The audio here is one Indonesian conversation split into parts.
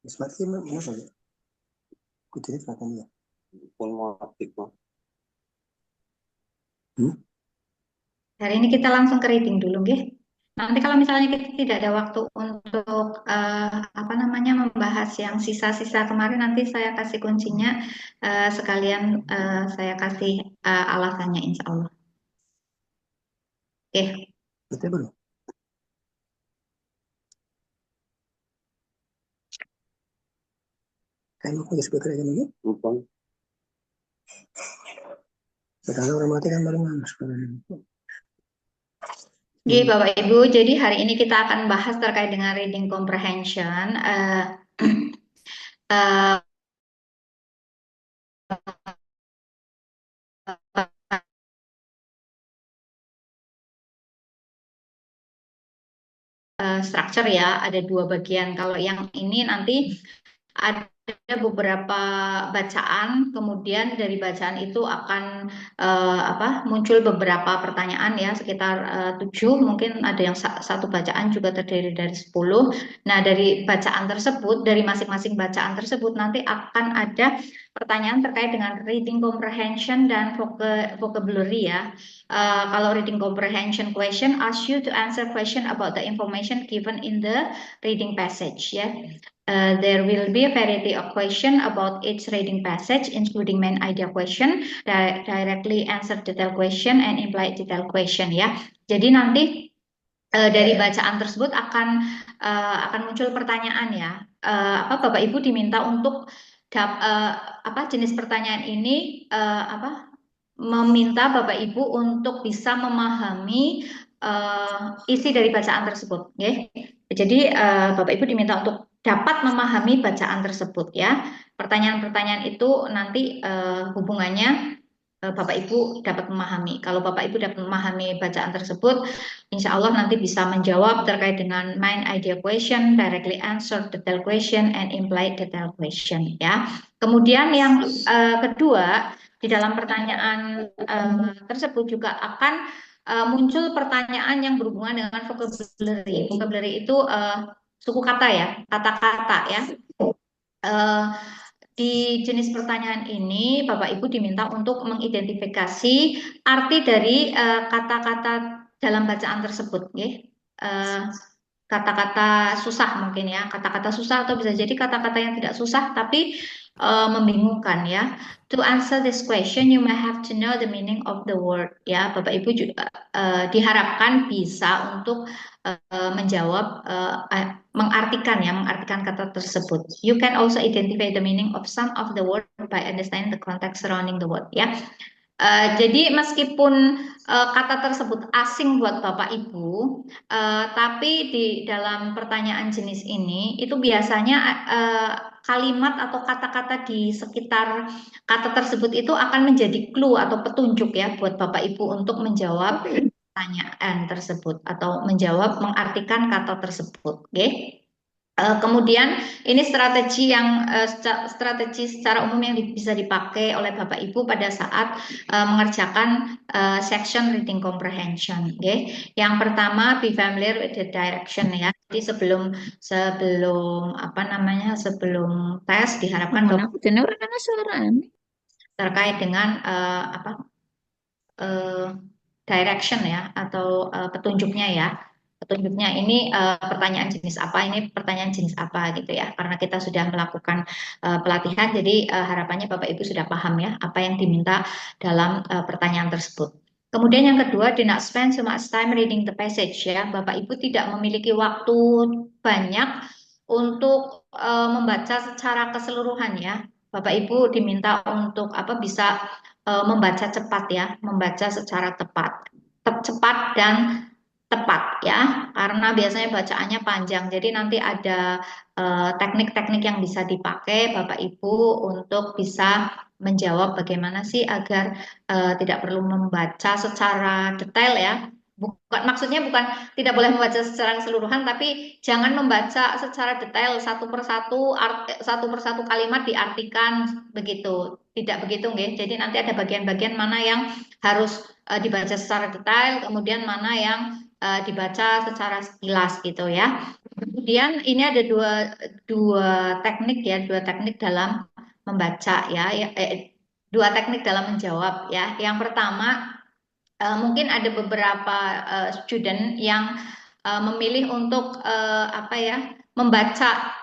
Smart sih mana saja? Kucing makan ya. Pulmotik mah. Hari ini kita langsung ke reading dulu, nggih. Nanti kalau misalnya kita tidak ada waktu untuk apa namanya membahas yang sisa-sisa kemarin, nanti saya kasih kuncinya sekalian saya kasih alasannya, insya Allah. Oke. Betul belum? Kayak mau disebut aja nih. Lupa. Sekarang orang mati kan baru masuk. Oke, Bapak Ibu, jadi hari ini kita akan bahas terkait dengan reading comprehension. Eh, structure ya, ada dua bagian. Kalau yang ini nanti ada beberapa bacaan, kemudian dari bacaan itu akan muncul beberapa pertanyaan ya, sekitar 7, mungkin ada yang satu bacaan juga terdiri dari 10. Nah, dari bacaan tersebut, dari masing-masing bacaan tersebut nanti akan ada pertanyaan terkait dengan reading comprehension dan vocabulary ya. Kalau reading comprehension question ask you to answer question about the information given in the reading passage ya. There will be a variety of question about each reading passage, including main idea question, directly answer detail question, and implied detail question ya. Jadi nanti dari bacaan tersebut akan muncul pertanyaan ya. Bapak Ibu diminta untuk jenis pertanyaan ini meminta Bapak Ibu untuk bisa memahami isi dari bacaan tersebut. Ya. Jadi Bapak Ibu diminta untuk dapat memahami bacaan tersebut ya. Pertanyaan-pertanyaan itu nanti hubungannya Bapak Ibu dapat memahami. Kalau Bapak Ibu dapat memahami bacaan tersebut, insya Allah nanti bisa menjawab terkait dengan main idea question, directly answer detail question, and implied detail question ya. Kemudian yang kedua, di dalam pertanyaan tersebut juga akan muncul pertanyaan yang berhubungan dengan vocabulary. Vocabulary itu suku kata ya, kata-kata ya. Di jenis pertanyaan ini, Bapak Ibu diminta untuk mengidentifikasi arti dari kata-kata dalam bacaan tersebut. Kata-kata susah mungkin ya, kata-kata susah atau bisa jadi kata-kata yang tidak susah tapi membingungkan ya. To answer this question, you may have to know the meaning of the word ya. Bapak Ibu juga diharapkan bisa untuk menjawab mengartikan kata tersebut. You can also identify the meaning of some of the word by understanding the context surrounding the word ya. Jadi meskipun kata tersebut asing buat Bapak Ibu, tapi di dalam pertanyaan jenis ini itu biasanya kalimat atau kata-kata di sekitar kata tersebut itu akan menjadi clue atau petunjuk ya buat Bapak Ibu untuk menjawab pertanyaan tersebut atau mengartikan kata tersebut. Okay? Kemudian ini strategi secara umum yang bisa dipakai oleh Bapak Ibu pada saat mengerjakan section reading comprehension. Okay? Yang pertama, be familiar with the direction ya. Jadi sebelum tes diharapkan terkait dengan direction ya atau petunjuknya ya. Petunjuknya ini pertanyaan jenis apa, ini pertanyaan jenis apa gitu ya. Karena kita sudah melakukan pelatihan, jadi harapannya Bapak Ibu sudah paham ya apa yang diminta dalam pertanyaan tersebut. Kemudian yang kedua, do not spend so much time reading the passage ya. Bapak Ibu tidak memiliki waktu banyak untuk membaca secara keseluruhan ya. Bapak Ibu diminta untuk bisa membaca cepat ya, membaca secara cepat dan tepat ya, karena biasanya bacaannya panjang. Jadi nanti ada teknik-teknik yang bisa dipakai Bapak Ibu untuk bisa menjawab bagaimana sih agar tidak perlu membaca secara detail ya. Maksudnya bukan tidak boleh membaca secara keseluruhan, tapi jangan membaca secara detail satu persatu kalimat diartikan begitu. Tidak begitu, nggih. Jadi nanti ada bagian-bagian mana yang harus dibaca secara detail, kemudian mana yang dibaca secara sekilas gitu ya. Kemudian ini ada dua teknik ya, dua teknik dalam membaca ya, dua teknik dalam menjawab ya. Yang pertama, mungkin ada beberapa student yang memilih untuk apa ya, membaca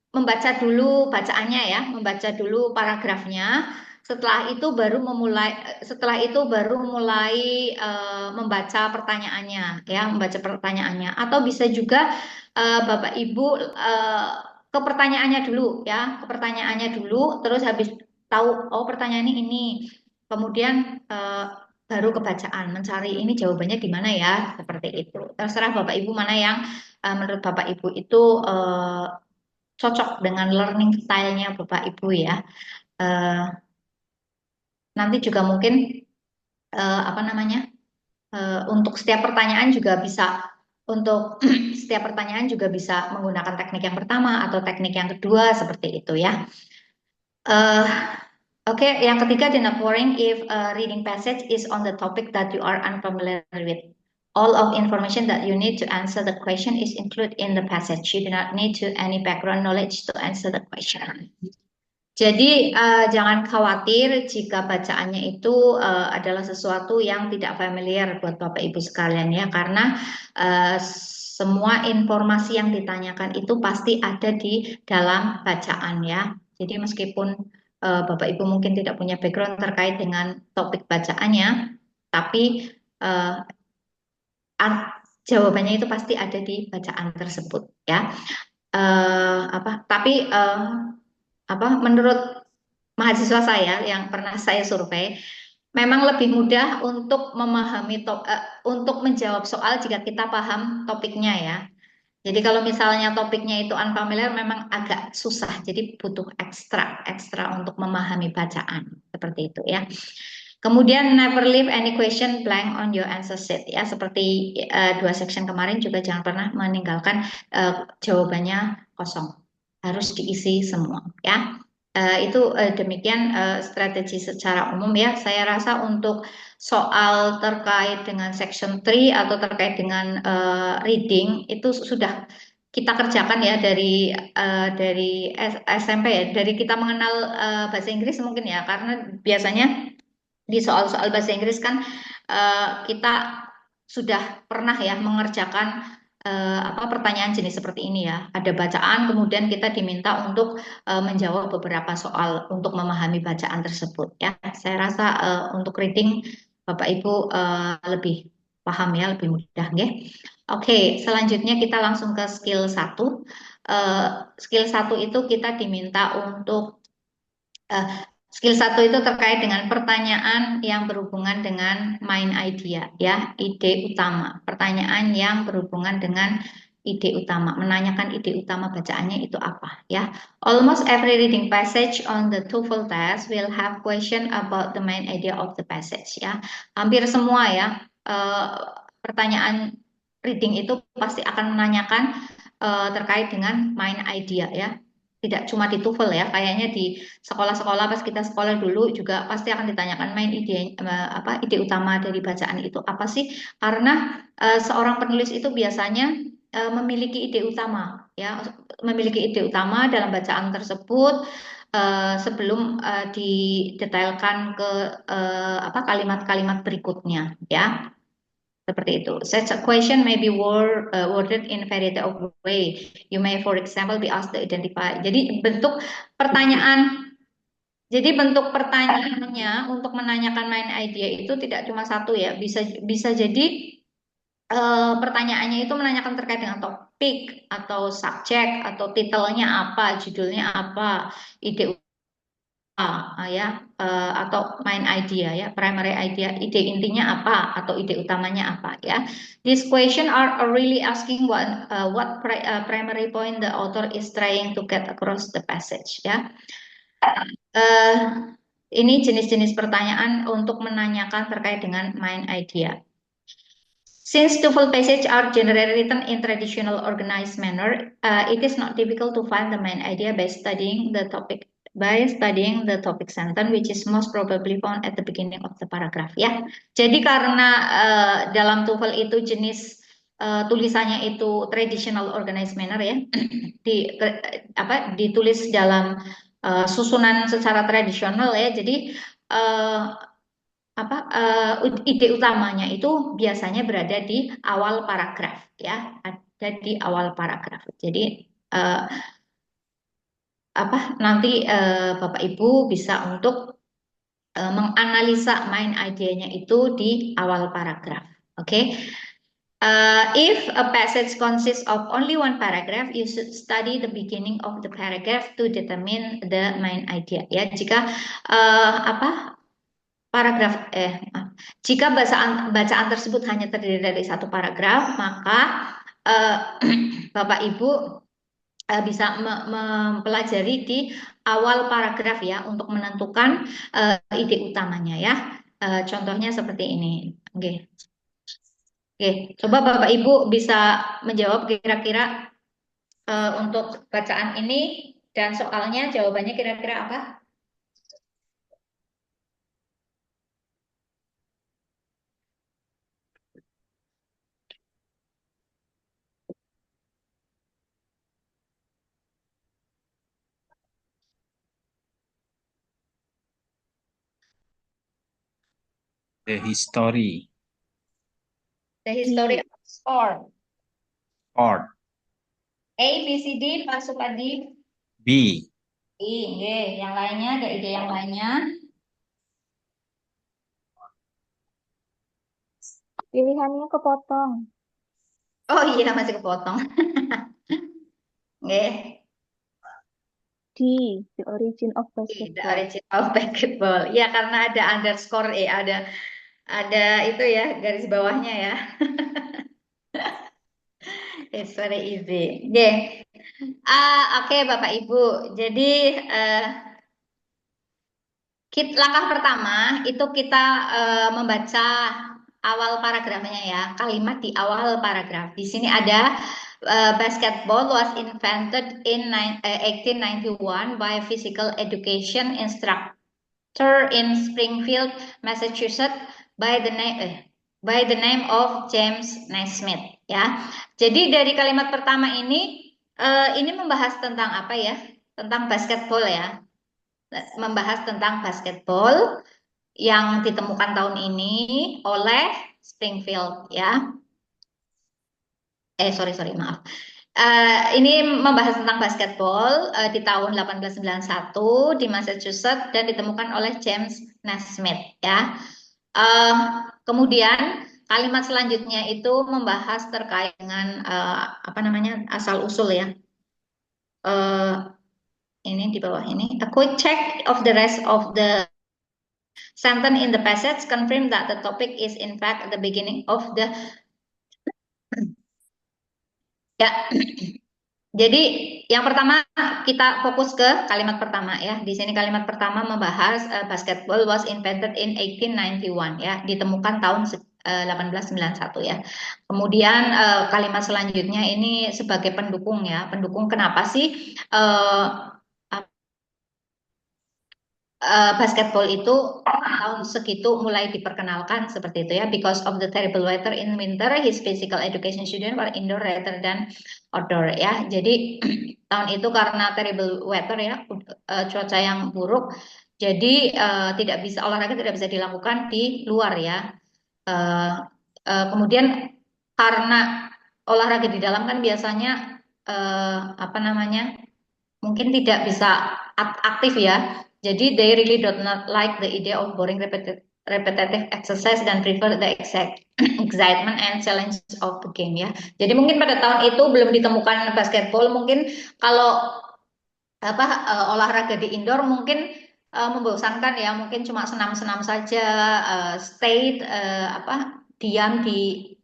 membaca dulu bacaannya ya, membaca dulu paragrafnya. Setelah itu baru mulai membaca pertanyaannya ya, membaca pertanyaannya. Atau bisa juga Bapak Ibu ke pertanyaannya dulu ya, ke pertanyaannya dulu, terus habis tahu oh pertanyaan ini, kemudian baru kebacaan, mencari ini jawabannya di mana ya, seperti itu. Terserah Bapak Ibu mana yang menurut Bapak Ibu itu cocok dengan learning style-nya Bapak Ibu ya. Eh, Nanti juga mungkin apa namanya, untuk setiap pertanyaan juga bisa untuk setiap pertanyaan juga bisa menggunakan teknik yang pertama atau teknik yang kedua seperti itu ya. Eh, Oke, yang ketiga, do not worry if a reading passage is on the topic that you are unfamiliar with. All of information that you need to answer the question is included in the passage. You do not need to any background knowledge to answer the question. Jadi jangan khawatir jika bacaannya itu adalah sesuatu yang tidak familiar buat Bapak Ibu sekalian ya, karena semua informasi yang ditanyakan itu pasti ada di dalam bacaan ya. Jadi meskipun Bapak Ibu mungkin tidak punya background terkait dengan topik bacaannya, tapi eh, jawabannya itu pasti ada di bacaan tersebut ya. Tapi menurut mahasiswa saya yang pernah saya survei, memang lebih mudah untuk untuk menjawab soal jika kita paham topiknya ya. Jadi kalau misalnya topiknya itu unfamiliar memang agak susah, jadi butuh ekstra untuk memahami bacaan seperti itu ya. Kemudian never leave any question blank on your answer sheet ya, seperti dua section kemarin juga jangan pernah meninggalkan jawabannya kosong, harus diisi semua ya. Itu demikian strategi secara umum ya. Saya rasa untuk soal terkait dengan section 3 atau terkait dengan reading itu sudah kita kerjakan ya dari SMP ya, dari kita mengenal bahasa Inggris mungkin ya, karena biasanya di soal-soal bahasa Inggris kan kita sudah pernah ya mengerjakan pertanyaan jenis seperti ini ya. Ada bacaan, kemudian kita diminta untuk menjawab beberapa soal untuk memahami bacaan tersebut ya. Saya rasa untuk reading Bapak Ibu lebih paham ya, lebih mudah ya. Oke, selanjutnya kita langsung ke skill 1. Skill 1 itu kita diminta untuk eh, skill 1 itu terkait dengan pertanyaan yang berhubungan dengan main idea ya, ide utama. Pertanyaan yang berhubungan dengan ide utama, menanyakan ide utama bacaannya itu apa ya. Almost every reading passage on the TOEFL test will have question about the main idea of the passage ya. Hampir semua ya pertanyaan reading itu pasti akan menanyakan terkait dengan main idea ya. Tidak cuma di TOEFL ya, kayaknya di sekolah-sekolah pas kita sekolah dulu juga pasti akan ditanyakan main ide utama dari bacaan itu apa sih? Karena seorang penulis itu biasanya memiliki ide utama ya, memiliki ide utama dalam bacaan tersebut sebelum didetailkan ke kalimat-kalimat berikutnya ya. Seperti itu. Such a question may be worded in variety of way. You may, for example, be asked to identify. Pertanyaan, jadi bentuk pertanyaannya untuk menanyakan main idea itu tidak cuma satu ya. Bisa jadi pertanyaannya itu menanyakan terkait dengan topik atau subjek atau titelnya apa, judulnya apa, ide ya atau main idea ya, primary idea, ide intinya apa atau ide utamanya apa ya. These question are really asking what primary point the author is trying to get across the passage ya. Ini jenis-jenis pertanyaan untuk menanyakan terkait dengan main idea. Since TOEFL passages are generally written in traditional organized manner, it is not difficult to find the main idea by studying the topic sentence, which is most probably found at the beginning of the paragraph. Ya, jadi karena dalam TOEFL itu jenis tulisannya itu traditional organized manner ya, ditulis dalam susunan secara tradisional ya. Jadi eh, ide utamanya itu biasanya berada di awal paragraf ya, ada di awal paragraf. Jadi eh, nanti Bapak Ibu bisa untuk menganalisa main idenya itu di awal paragraf. Oke. If a passage consists of only one paragraph, you should study the beginning of the paragraph to determine the main idea. Ya, jika paragraf jika bacaan tersebut hanya terdiri dari satu paragraf, maka uh, Bapak Ibu bisa mempelajari di awal paragraf ya untuk menentukan ide utamanya ya. Contohnya seperti ini. Oke. Oke, coba Bapak Ibu bisa menjawab kira-kira untuk bacaan ini dan soalnya jawabannya kira-kira apa? The history. The history of sport. Sport. A, B, C, D, Pak Supadi. B. Yang lainnya, ada ide yang lainnya? Pilihannya kepotong. Oh iya, masih kepotong. Nggih. D, the origin of The basketball. origin of basketball. Ya, karena ada underscore ada itu ya, garis bawahnya ya. It's very easy. Oke, Bapak Ibu. Jadi langkah pertama itu kita membaca awal paragrafnya ya, kalimat di awal paragraf. Di sini ada basketball was invented in 1891 by physical education instructor in Springfield, Massachusetts by the name of James Naismith ya. Jadi dari kalimat pertama ini membahas tentang apa ya? Tentang basketball ya. Membahas tentang basketball yang ditemukan tahun ini oleh Springfield ya. Sorry maaf. Ini membahas tentang basketball di tahun 1891 di Massachusetts dan ditemukan oleh James Naismith ya. Kemudian kalimat selanjutnya itu membahas terkait dengan asal usul ya. Ini di bawah ini. A quick check of the rest of the sentence in the passage confirm that the topic is in fact the beginning of the ya. Jadi yang pertama kita fokus ke kalimat pertama ya. Di sini kalimat pertama membahas basketball was invented in 1891 ya, ditemukan tahun 1891 ya. Kemudian kalimat selanjutnya ini sebagai pendukung ya. Pendukung kenapa sih basketball itu tahun segitu mulai diperkenalkan seperti itu ya, because of the terrible weather in winter his physical education student were indoor rather than outdoor ya. Jadi tahun itu karena terrible weather ya, cuaca yang buruk, jadi olahraga tidak bisa dilakukan di luar ya. Kemudian karena olahraga di dalam kan biasanya mungkin tidak bisa aktif ya. Jadi they really do not like the idea of boring repetitive exercise dan prefer the excitement and challenge of the game ya. Jadi mungkin pada tahun itu belum ditemukan basketball, mungkin kalau olahraga di indoor mungkin membosankan ya, mungkin cuma senam-senam saja, diam di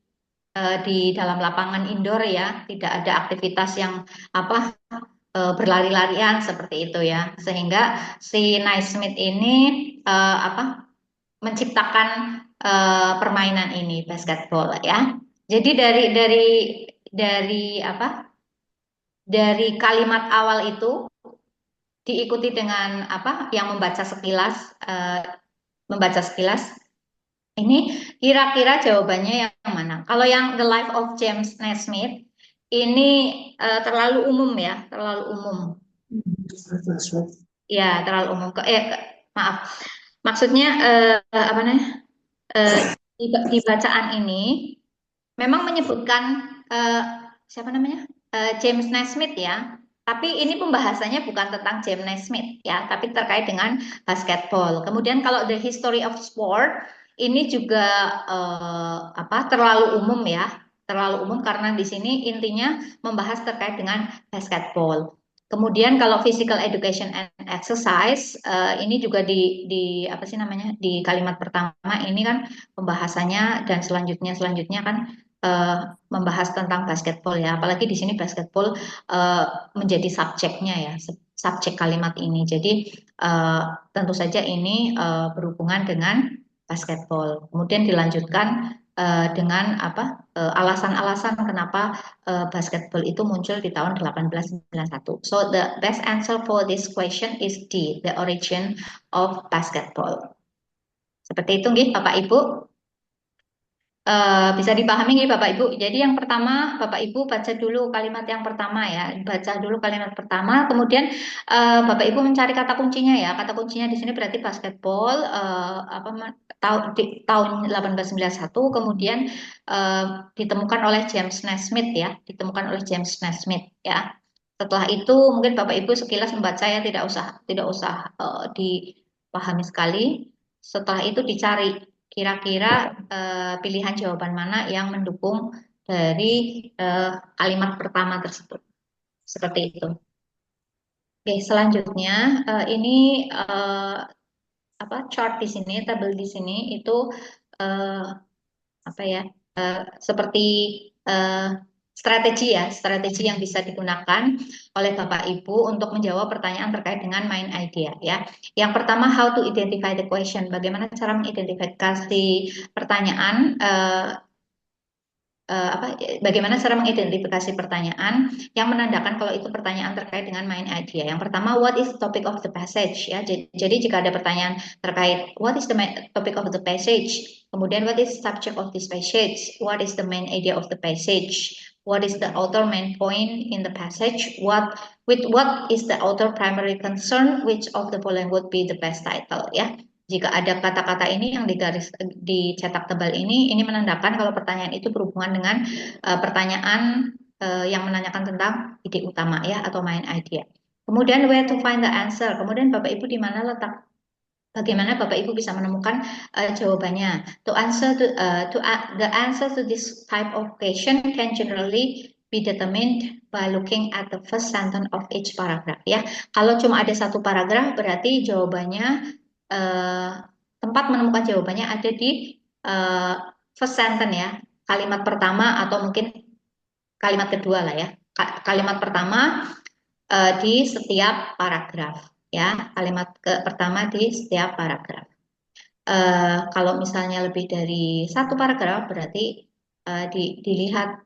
dalam lapangan indoor ya, tidak ada aktivitas yang berlari-larian seperti itu ya, sehingga si Naismith ini menciptakan permainan ini basketball ya. Jadi dari kalimat awal itu diikuti dengan yang membaca sekilas Ini kira-kira jawabannya yang mana? Kalau yang The Life of James Naismith ini terlalu umum ya, terlalu umum. Ya, terlalu umum. Maaf. Maksudnya apa namanya? Di bacaan ini memang menyebutkan eh, siapa namanya? James Naismith ya. Tapi ini pembahasannya bukan tentang James Naismith ya, tapi terkait dengan basketball. Kemudian kalau The History of Sport ini juga apa terlalu umum ya, terlalu umum karena di sini intinya membahas terkait dengan basketball. Kemudian kalau physical education and exercise ini juga di apa sih namanya di kalimat pertama ini kan pembahasannya dan selanjutnya kan eh, membahas tentang basketball ya. Apalagi di sini basketball eh, menjadi subjeknya ya, subjek kalimat ini. Jadi eh, tentu saja ini berhubungan dengan basketball. Kemudian dilanjutkan dengan apa alasan-alasan kenapa basketball itu muncul di tahun 1891. So the best answer for this question is D, the origin of basketball. Seperti itu nggih Bapak Ibu. Bisa dipahami nggih Bapak Ibu. Jadi yang pertama Bapak Ibu baca dulu kalimat yang pertama ya, baca dulu kalimat pertama, kemudian Bapak Ibu mencari kata kuncinya ya. Kata kuncinya di sini berarti basketball tahun 1891, kemudian ditemukan oleh James Naismith ya, ditemukan oleh James Naismith ya. Setelah itu mungkin Bapak Ibu sekilas membaca ya, tidak usah dipahami sekali. Setelah itu dicari kira-kira pilihan jawaban mana yang mendukung dari kalimat pertama tersebut. Seperti itu. Oke, selanjutnya ini apa chart di sini, tabel di sini itu apa ya? Seperti eh, strategi ya, strategi yang bisa digunakan oleh Bapak Ibu untuk menjawab pertanyaan terkait dengan main idea ya. Yang pertama, how to identify the question. Bagaimana cara mengidentifikasi pertanyaan apa bagaimana cara mengidentifikasi pertanyaan yang menandakan kalau itu pertanyaan terkait dengan main idea. Yang pertama, what is the topic of the passage ya. Jadi jika ada pertanyaan terkait what is the topic of the passage, kemudian what is the subject of this passage, what is the main idea of the passage, what is the author main point in the passage, what is the author primary concern, which of the following would be the best title ya. Jika ada kata-kata ini yang dicetak tebal ini menandakan kalau pertanyaan itu berhubungan dengan pertanyaan yang menanyakan tentang ide utama ya atau main idea. Kemudian where to find the answer. Kemudian Bapak Ibu di mana letak bagaimana Bapak Ibu bisa menemukan jawabannya. The answer to this type of question can generally be determined by looking at the first sentence of each paragraph ya. Kalau cuma ada satu paragraf berarti jawabannya tempat menemukan jawabannya ada di first sentence ya, kalimat pertama atau mungkin kalimat kedua lah ya. Kalimat pertama di setiap paragraf ya, kalimat pertama di setiap paragraf. Kalau misalnya lebih dari satu paragraf berarti dilihat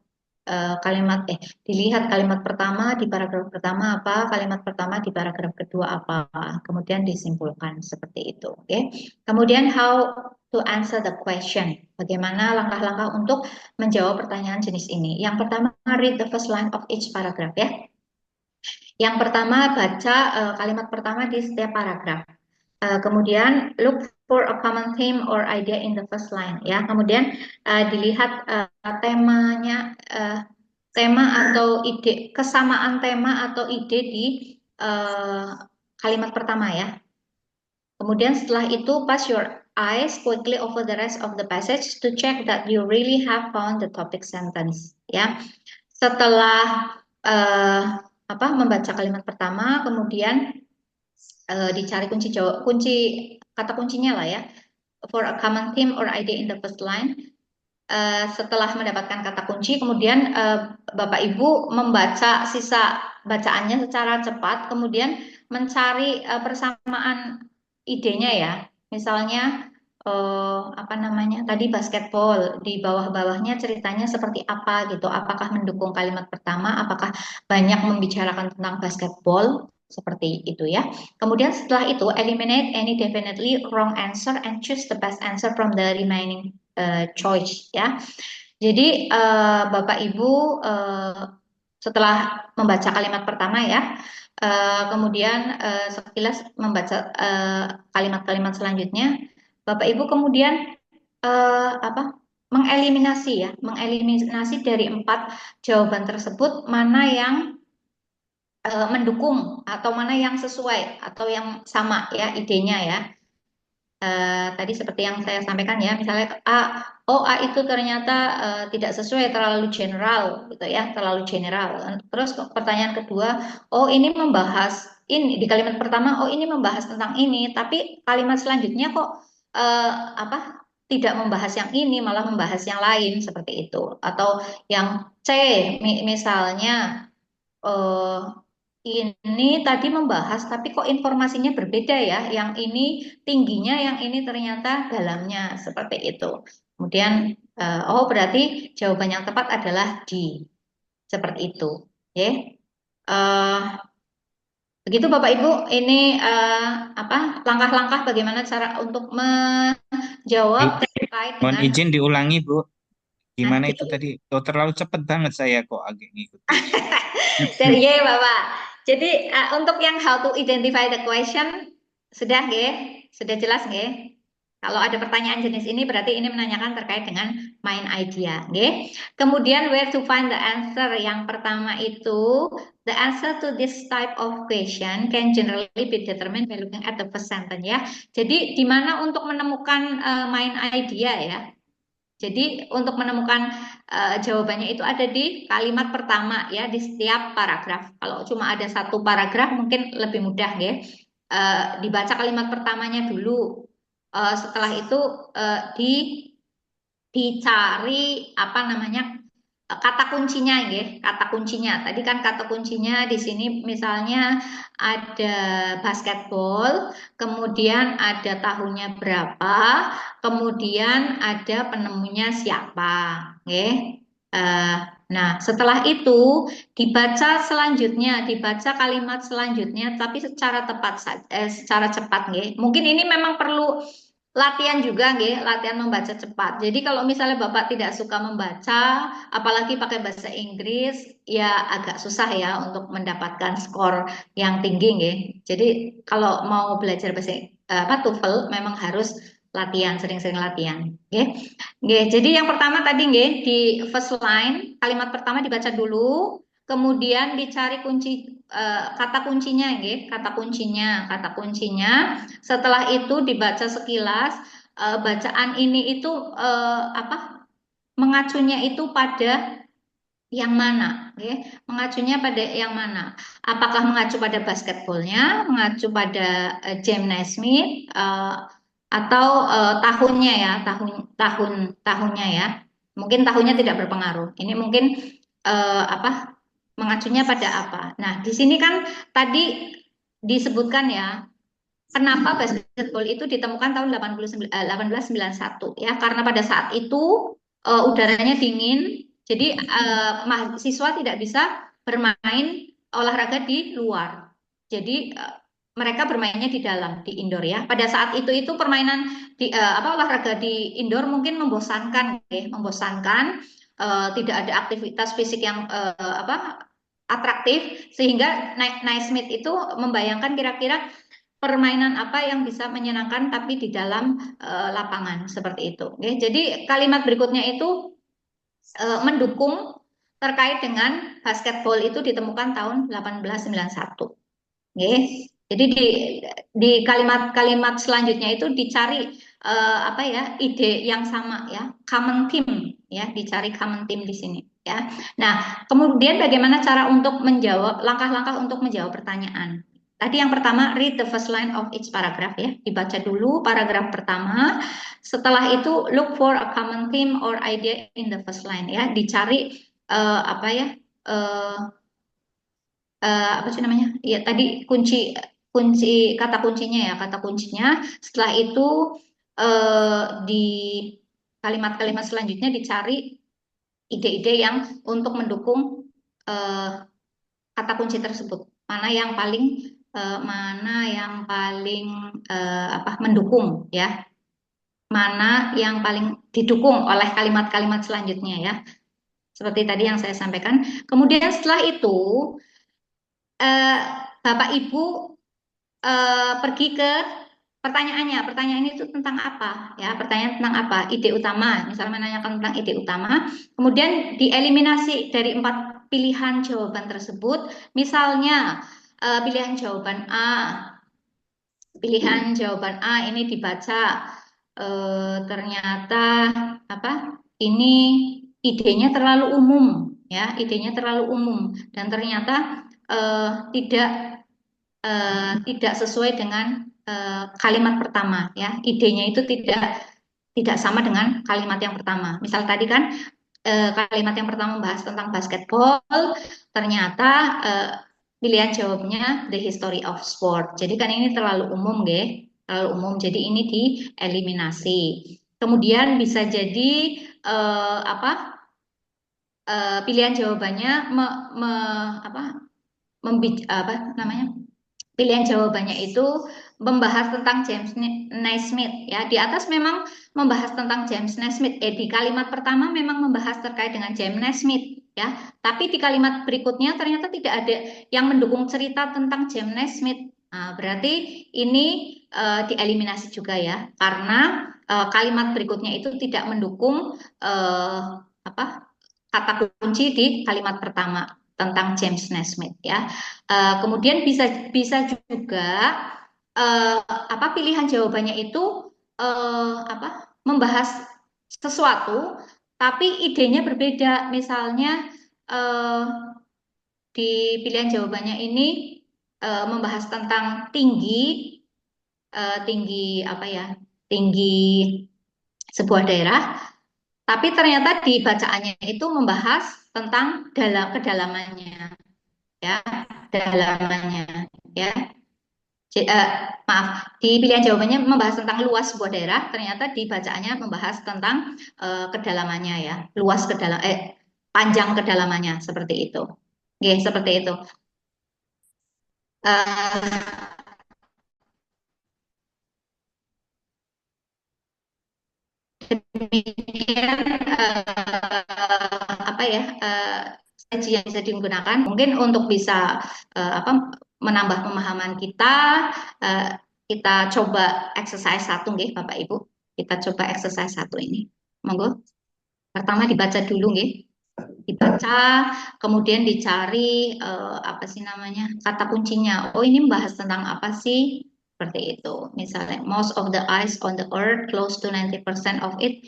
dilihat kalimat pertama di paragraf pertama apa, kalimat pertama di paragraf kedua apa, kemudian disimpulkan seperti itu. Oke. Kemudian how to answer the question. Bagaimana langkah-langkah untuk menjawab pertanyaan jenis ini? Yang pertama, read the first line of each paragraph ya. Yang pertama, baca kalimat pertama di setiap paragraf. Kemudian look for a common theme or idea in the first line ya. Kemudian dilihat temanya tema atau ide, kesamaan tema atau ide di kalimat pertama ya. Kemudian setelah itu pass your eyes quickly over the rest of the passage to check that you really have found the topic sentence ya. Setelah membaca kalimat pertama, kemudian dicari kata kuncinya lah ya, for a common theme or idea in the first line. Setelah mendapatkan kata kunci, kemudian Bapak Ibu membaca sisa bacaannya secara cepat, kemudian mencari persamaan idenya ya. Misalnya apa namanya tadi basketball, di bawah-bawahnya ceritanya seperti apa gitu. Apakah mendukung kalimat pertama? Apakah banyak membicarakan tentang basketball? seperti itu ya. Kemudian setelah itu eliminate any definitely wrong answer and choose the best answer from the remaining choice ya. Jadi Bapak Ibu setelah membaca kalimat pertama ya, kemudian sekilas membaca kalimat-kalimat selanjutnya, Bapak Ibu kemudian mengeliminasi dari 4 jawaban tersebut mana yang mendukung atau mana yang sesuai atau yang sama ya idenya ya. Tadi seperti yang saya sampaikan ya, misalnya A itu ternyata tidak sesuai, terlalu general gitu ya, terlalu general. Terus pertanyaan kedua, ini membahas ini di kalimat pertama, ini membahas tentang ini, tapi kalimat selanjutnya kok tidak membahas yang ini, malah membahas yang lain seperti itu. Atau yang C misalnya ini tadi membahas, tapi kok informasinya berbeda ya. Yang ini tingginya, yang ini ternyata dalamnya seperti itu. Kemudian, berarti jawaban yang tepat adalah D, seperti itu. Oke, begitu Bapak Ibu. Ini langkah-langkah bagaimana cara untuk menjawab terkait Mohon dengan. izin diulangi, Bu. Gimana Nanti. itu tadi? Terlalu cepat banget saya kok agak ngikut. Dari ya Bapak. Jadi untuk yang how to identify the question sudah sudah jelas Kalau ada pertanyaan jenis ini berarti ini menanyakan terkait dengan main idea Kemudian where to find the answer, yang pertama itu the answer to this type of question can generally be determined by looking at the first sentence ya. Jadi di mana untuk menemukan main idea ya. Jadi untuk menemukan jawabannya itu ada di kalimat pertama ya, di setiap paragraf. Kalau cuma ada satu paragraf mungkin lebih mudah dibaca kalimat pertamanya dulu. Setelah itu dicari kata kuncinya kata kuncinya. Tadi kan kata kuncinya di sini misalnya ada basketball, kemudian ada tahunnya berapa, kemudian ada penemunya siapa, nah, setelah itu dibaca kalimat selanjutnya, tapi secara cepat, Mungkin ini memang perlu latihan juga, latihan membaca cepat. Jadi kalau misalnya Bapak tidak suka membaca, apalagi pakai bahasa Inggris, ya agak susah ya untuk mendapatkan skor yang tinggi, Jadi kalau mau belajar bahasa TOEFL memang harus latihan, sering-sering latihan, Jadi yang pertama tadi di first line, kalimat pertama dibaca dulu, kemudian dicari kata kuncinya kata kuncinya. Setelah itu dibaca sekilas, bacaan ini itu mengacunya itu pada yang mana, mengacunya pada yang mana? Apakah mengacu pada basketbolnya, mengacu pada James Naismith, atau tahunnya ya, tahunnya ya? Mungkin tahunnya tidak berpengaruh. Ini mungkin mengacunya pada apa? Nah, di sini kan tadi disebutkan ya, kenapa basketball itu ditemukan tahun 1891 ya, karena pada saat itu udaranya dingin, jadi mahasiswa tidak bisa bermain olahraga di luar. Jadi mereka bermainnya di dalam, di indoor ya. Pada saat itu permainan olahraga di indoor mungkin membosankan, membosankan, tidak ada aktivitas fisik yang atraktif, sehingga Naismith itu membayangkan kira-kira permainan apa yang bisa menyenangkan tapi di dalam lapangan seperti itu. Jadi kalimat berikutnya itu mendukung terkait dengan basketball itu ditemukan tahun 1891. Jadi di kalimat-kalimat selanjutnya itu dicari ide yang sama ya, common theme ya, dicari common theme di sini ya. Nah, kemudian bagaimana cara untuk menjawab, langkah-langkah untuk menjawab pertanyaan. Tadi yang pertama, read the first line of each paragraph ya, dibaca dulu paragraf pertama. Setelah itu look for a common theme or idea in the first line ya, dicari Ya tadi kata kuncinya ya, kata kuncinya. Setelah itu di kalimat-kalimat selanjutnya dicari ide-ide yang untuk mendukung kata kunci tersebut. Mana yang paling mana yang paling mendukung ya, mana yang paling didukung oleh kalimat-kalimat selanjutnya ya. Seperti tadi yang saya sampaikan. Kemudian setelah itu eh, Bapak Ibu pergi ke pertanyaannya. Pertanyaan itu tentang apa? Ya, pertanyaan tentang apa? Ide utama. Misalnya menanyakan tentang ide utama, kemudian dieliminasi dari 4 pilihan jawaban tersebut. Misalnya pilihan jawaban A, pilihan jawaban A ini dibaca ternyata apa? Ini idenya terlalu umum, ya, idenya terlalu umum dan ternyata tidak sesuai dengan kalimat pertama ya, idenya itu tidak sama dengan kalimat yang pertama. Misal tadi kan kalimat yang pertama membahas tentang basketball, ternyata pilihan jawabnya the history of sport. Jadi kan ini terlalu umum, terlalu umum. Jadi ini dieliminasi. Kemudian bisa jadi pilihan jawabannya apa, apa namanya? Pilihan jawabannya itu membahas tentang James Naismith ya. Di atas memang membahas tentang James Naismith. Di kalimat pertama memang membahas terkait dengan James Naismith ya. Tapi di kalimat berikutnya ternyata tidak ada yang mendukung cerita tentang James Naismith. Nah, berarti ini dieliminasi juga ya, karena kalimat berikutnya itu tidak mendukung apa kata kunci di kalimat pertama tentang James Naismith ya. Kemudian bisa bisa juga pilihan jawabannya itu membahas sesuatu tapi idenya berbeda. Misalnya eh, di pilihan jawabannya ini membahas tentang tinggi apa ya, tinggi sebuah daerah, tapi ternyata di bacaannya itu membahas tentang kedalamannya ya, kedalamannya ya. Maaf, di pilihan jawabannya membahas tentang luas sebuah daerah, ternyata di bacaannya membahas tentang kedalamannya ya, panjang kedalamannya seperti itu. Oke, seperti itu. Eh, Demikian strategi yang bisa digunakan mungkin untuk bisa menambah pemahaman kita. eh, kita coba exercise satu nggih Bapak Ibu, kita coba exercise satu ini, monggo. Pertama dibaca dulu nggih, dibaca kemudian dicari apa sih namanya kata kuncinya. Oh, ini membahas tentang apa sih, seperti itu. Misalnya most of the ice on the earth, close to 90% of it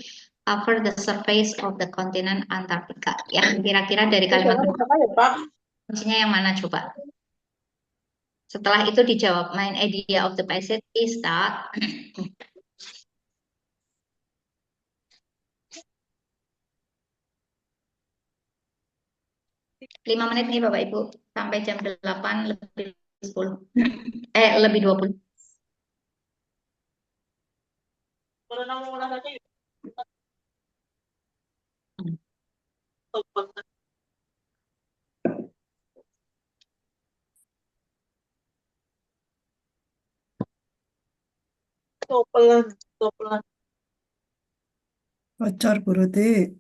cover the surface of the continent Antarctica. Ya, kira-kira dari kalimat kuncinya yang mana coba? Setelah itu dijawab. Main idea of the passage is that 5 menit nih Bapak Ibu, sampai jam 8 lebih 10. Lebih 20. Pacar berarti.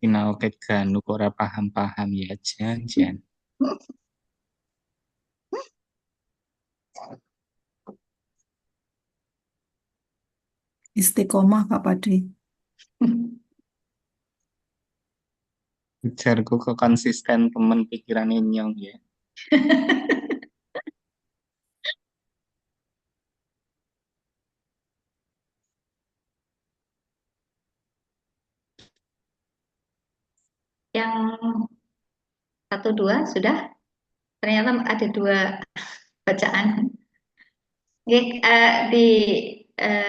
Sinau ket ganu kok ora paham-paham ya Jan. Istiqomah Kak Padi. Ujarku kok konsisten temen pikirannya nyong ya. Yang satu dua sudah. Ternyata ada dua bacaan. Oke, di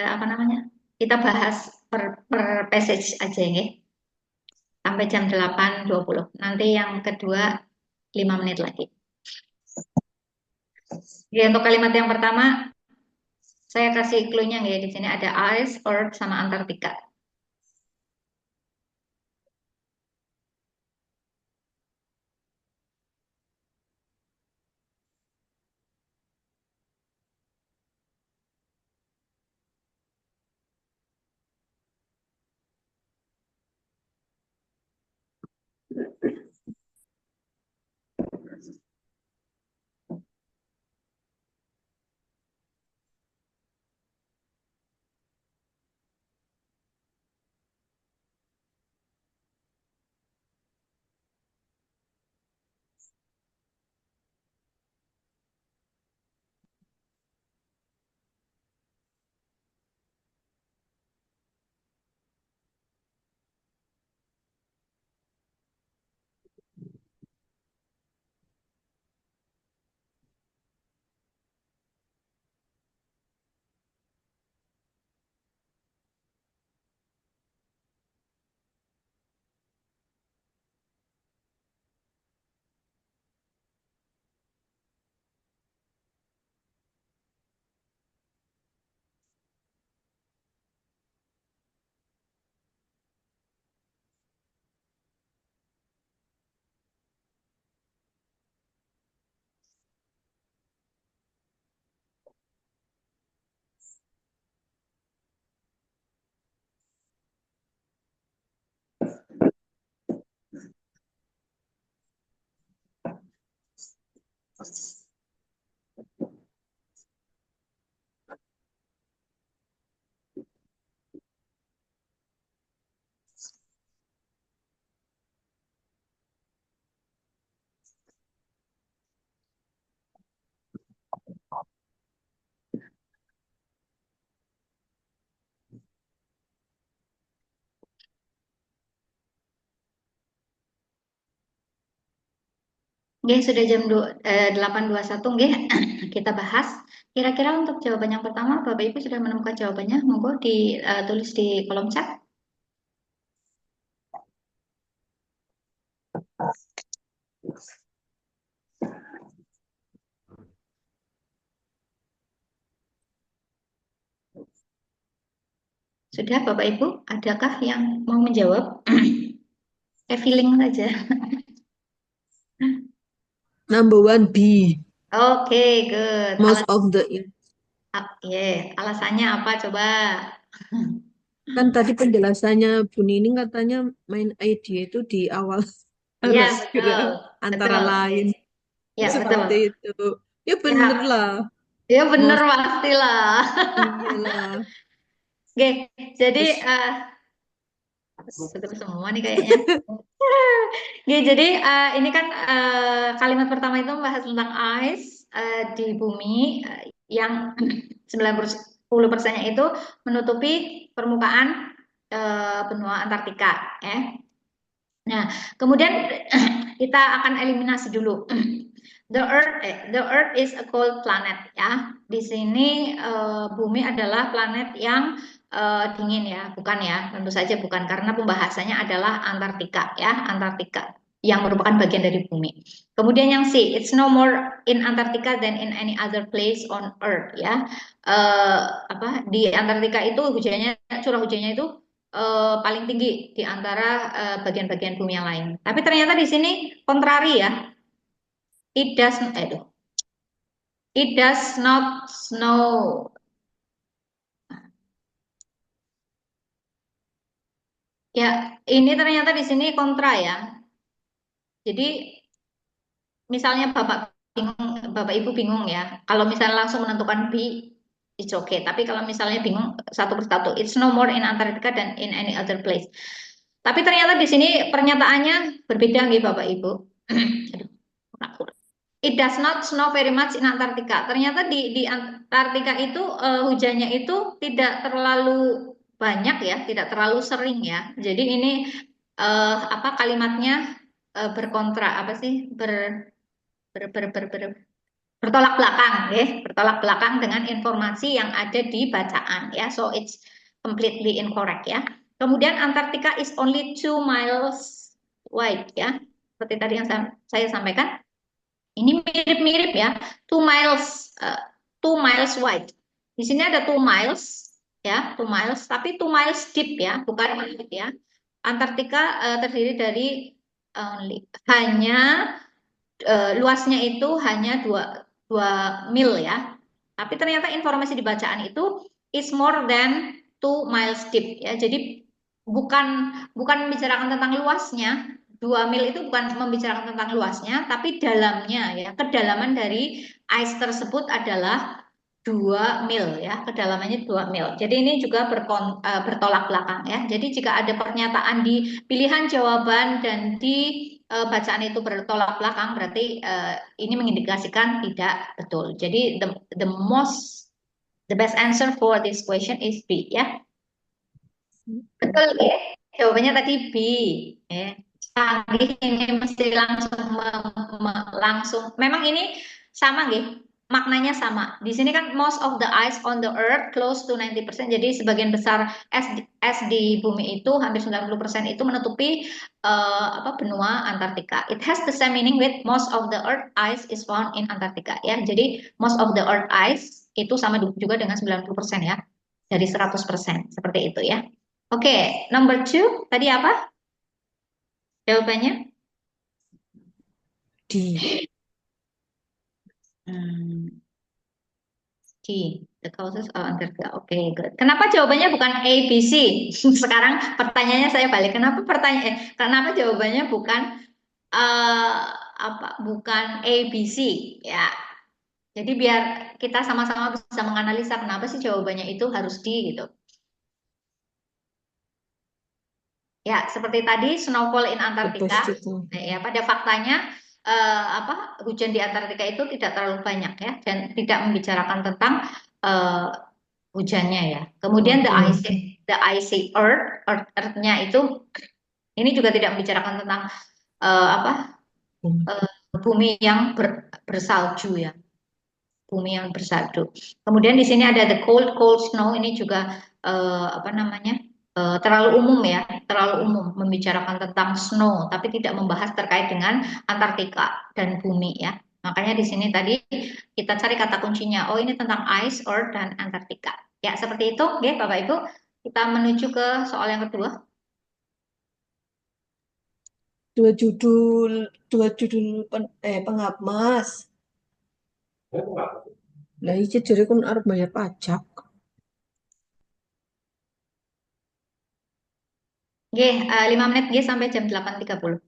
apa namanya? Kita bahas per passage aja ya. Sampai jam 8.20. Nanti yang kedua 5 menit lagi. Oke, untuk kalimat yang pertama saya kasih clue-nya ya, di sini ada ice, earth sama Antartika. Oke, sudah jam 8.21, nggih. Kita bahas. Kira-kira untuk jawaban yang pertama, Bapak Ibu sudah menemukan jawabannya? Monggo ditulis di kolom chat. Sudah, Bapak Ibu, adakah yang mau menjawab? Feeling saja. Number 1 B. Oke, good. Most of the Alasannya apa coba? kan tadi penjelasannya Bu Nining katanya main ID itu di awal Iya, harus betul. gerak antara Betul. lain Ya, betul. seperti itu. Ya bener Ya, lah. ya bener Most pastilah. iyalah. Oke, jadi Terus betul semua nih kayaknya. Oke, jadi ini kan kalimat pertama itu membahas tentang ice di bumi yang 90%-nya itu menutupi permukaan benua Antartika, ya. Nah, kemudian kita akan eliminasi dulu. The Earth is a cold planet, ya. Di sini bumi adalah planet yang dingin, ya, bukan ya? Tentu saja bukan, karena pembahasannya adalah Antartika, ya, Antartika yang merupakan bagian dari bumi. Kemudian yang C, it's no more in Antarctica than in any other place on Earth, ya. Di Antartika itu curah hujannya itu paling tinggi di antara bagian-bagian bumi yang lain. Tapi ternyata di sini kontrari, ya. It does, it does not snow. Ya, ini ternyata di sini kontra ya. Jadi misalnya Bapak Ibu bingung ya. Kalau misalnya langsung menentukan B, it's okay. Tapi kalau misalnya bingung satu persatu, it's no more in Antarctica than in any other place. Tapi ternyata di sini pernyataannya berbeda nih Bapak Ibu. Aduh, it does not snow very much in Antarctica. Ternyata di Antartika itu hujannya itu tidak terlalu banyak ya, tidak terlalu sering ya. Jadi ini apa kalimatnya berkontra apa sih ber, ber, ber, ber, bertolak belakang ya, bertolak belakang dengan informasi yang ada di bacaan ya. So it's completely incorrect ya. Kemudian Antarctica is only 2 miles wide ya. Seperti tadi yang saya sampaikan, ini mirip-mirip ya, 2 miles, 2 miles wide. Di sini ada 2 miles, ya, 2 miles, tapi 2 miles deep ya, bukan wide ya. Antartika terdiri dari hanya luasnya itu hanya 2 mil ya. Tapi ternyata informasi di bacaan itu is more than 2 miles deep ya. Jadi bukan bukan membicarakan tentang luasnya. 2 mil itu bukan membicarakan tentang luasnya, tapi dalamnya ya. Kedalaman dari ice tersebut adalah 2 mil ya. Kedalamannya 2 mil. Jadi ini juga bertolak belakang ya. Jadi jika ada pernyataan di pilihan jawaban dan di bacaan itu bertolak belakang berarti ini mengindikasikan tidak betul. Jadi the best answer for this question is B ya. Betul ya. Jawabannya tadi B. Ya. Canggih ini mesti langsung langsung. Memang ini sama nggih. Maknanya sama. Di sini kan most of the ice on the earth close to 90%. Jadi sebagian besar es di bumi itu hampir 90% itu menutupi apa benua Antartika. It has the same meaning with most of the earth ice is found in Antarctica ya. Jadi most of the earth ice itu sama juga dengan 90% ya. Dari 100% seperti itu ya. Oke, number two tadi apa jawabannya? D. Hmm, D. The causes of Antarctica. Oke, good. Kenapa jawabannya bukan A, B, C? Sekarang pertanyaannya saya balik. Kenapa jawabannya bukan eh apa? Bukan A, B, C? Ya. Jadi biar kita sama-sama bisa menganalisa kenapa sih jawabannya itu harus D gitu. Ya, seperti tadi snowfall in Antarctica. Betul itu. Nah, ya, pada faktanya apa hujan di Antartika itu tidak terlalu banyak ya dan tidak membicarakan tentang eh, hujannya ya. Kemudian the icy earth-nya itu ini juga tidak membicarakan tentang apa bumi yang bersalju ya, bumi yang bersalju. Kemudian di sini ada the cold snow ini juga apa namanya terlalu umum ya, terlalu umum membicarakan tentang snow, tapi tidak membahas terkait dengan Antartika dan bumi ya. Makanya di sini tadi kita cari kata kuncinya. Oh ini tentang ice, earth, dan Antartika. Ya seperti itu, oke Bapak Ibu. Kita menuju ke soal yang kedua. Pengap Mas. Lah iki jare kon arep bayar pajak. Oke, 5 menit G sampai jam 8.30.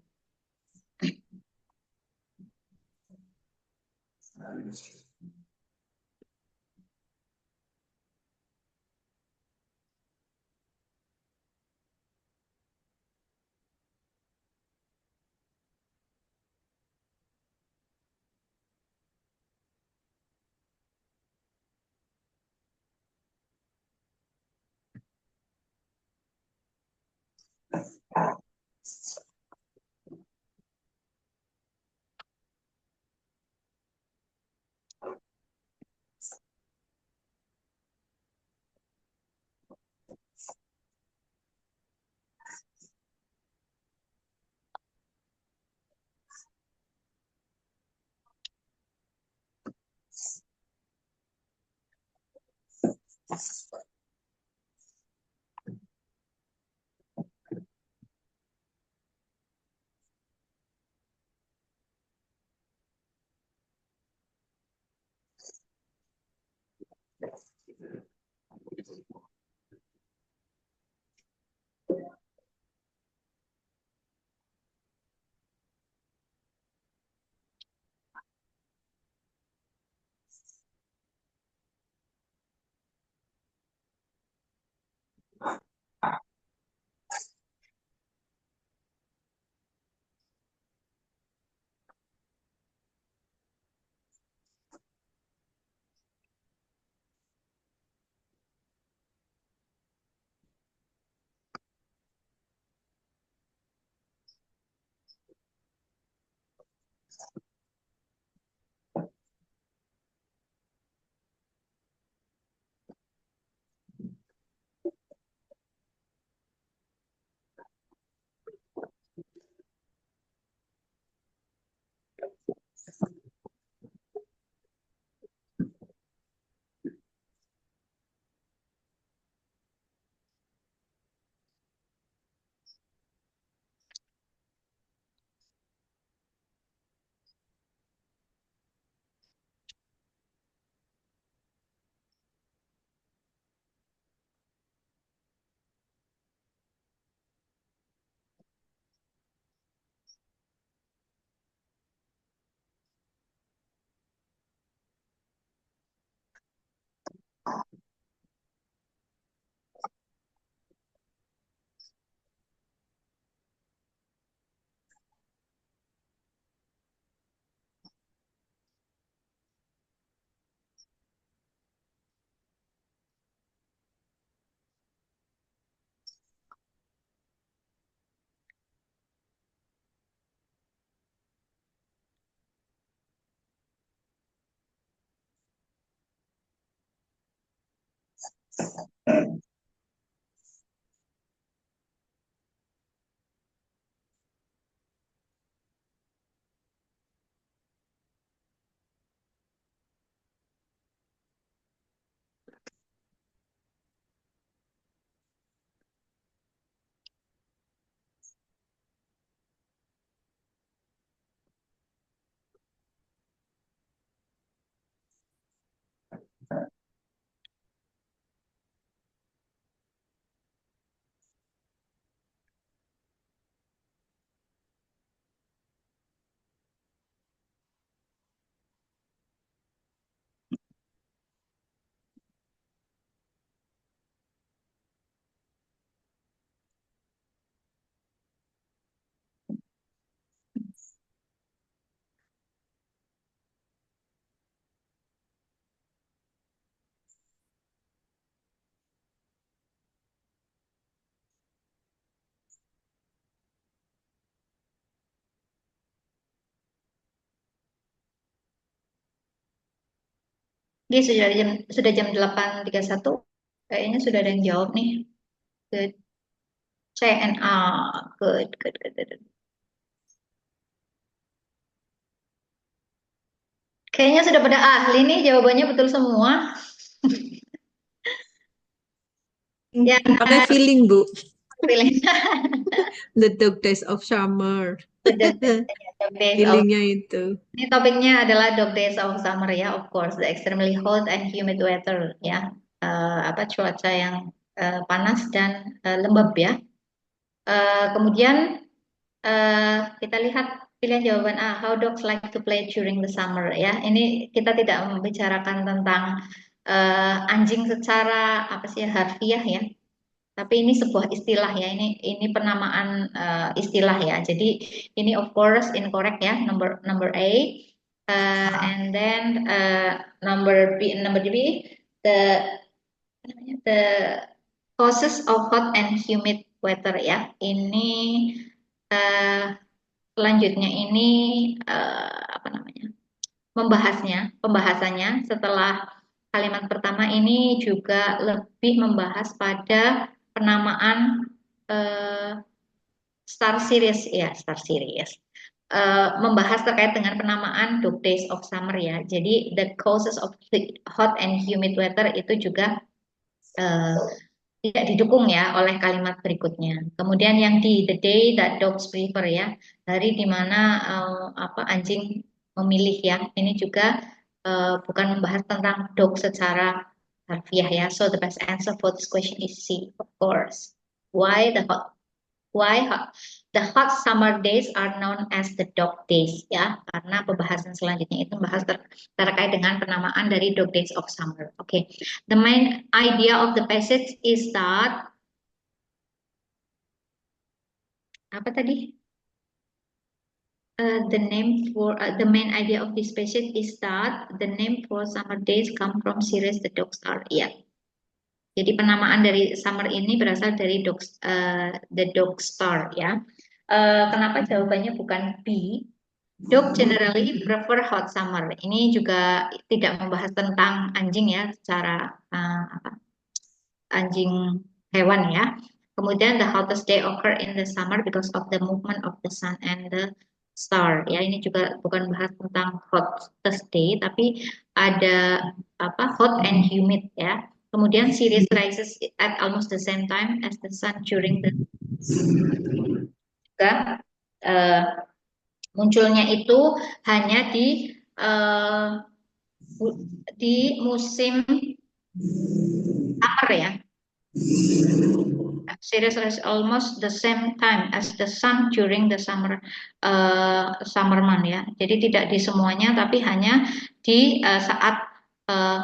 Dia sudah jam 8.31. Kayaknya sudah ada yang jawab nih. Good. C and A. Good, good, good, good. Kayaknya sudah pada ahli nih, jawabannya betul semua. Ya, Pakai feeling, Bu. pilih. The Dog Days of Summer. Dog Days of Feelingnya itu. Ini topiknya adalah Dog Days of Summer ya, of course, the extremely hot and humid weather ya. Cuaca yang panas dan lembab ya. Kemudian kita lihat pilihan jawaban A, how dogs like to play during the summer ya. Ini kita tidak membicarakan tentang anjing secara apa sih harfiah ya. Tapi ini sebuah istilah ya. Ini penamaan istilah ya. Jadi ini of course incorrect ya. Number A. And then number B, the causes of hot and humid weather ya. Ini selanjutnya ini apa namanya? Pembahasannya setelah kalimat pertama ini juga lebih membahas pada penamaan Star Series ya, Star Series. Membahas terkait dengan penamaan Dog Days of Summer ya. Jadi the causes of hot and humid weather itu juga tidak didukung ya oleh kalimat berikutnya. Kemudian yang di the day that dogs prefer ya, hari di mana anjing memilih ya. Ini juga bukan membahas tentang dog secara harfiah ya. So the best answer for this question is C, of course. Why the hot summer days are known as the dog days ya, karena pembahasan selanjutnya itu membahas terkait dengan penamaan dari Dog Days of Summer. Okay. The main idea of the passage is that apa tadi? The main idea of this passage is that the name for summer days come from series the dogs are. Ya. Jadi penamaan dari summer ini berasal dari the dog star ya. Kenapa jawabannya bukan B? Dog generally prefer hot summer. Ini juga tidak membahas tentang anjing ya, secara anjing hewan ya. Kemudian the hottest day occur in the summer because of the movement of the sun and the star. Ya, ini juga bukan bahas tentang hottest day, tapi ada hot and humid ya. Kemudian Sirius rises at almost the same time as the sun during the juga munculnya itu hanya di musim summer ya. Sirius rises almost the same time as the sun during the summer month ya. Jadi tidak di semuanya, tapi hanya di saat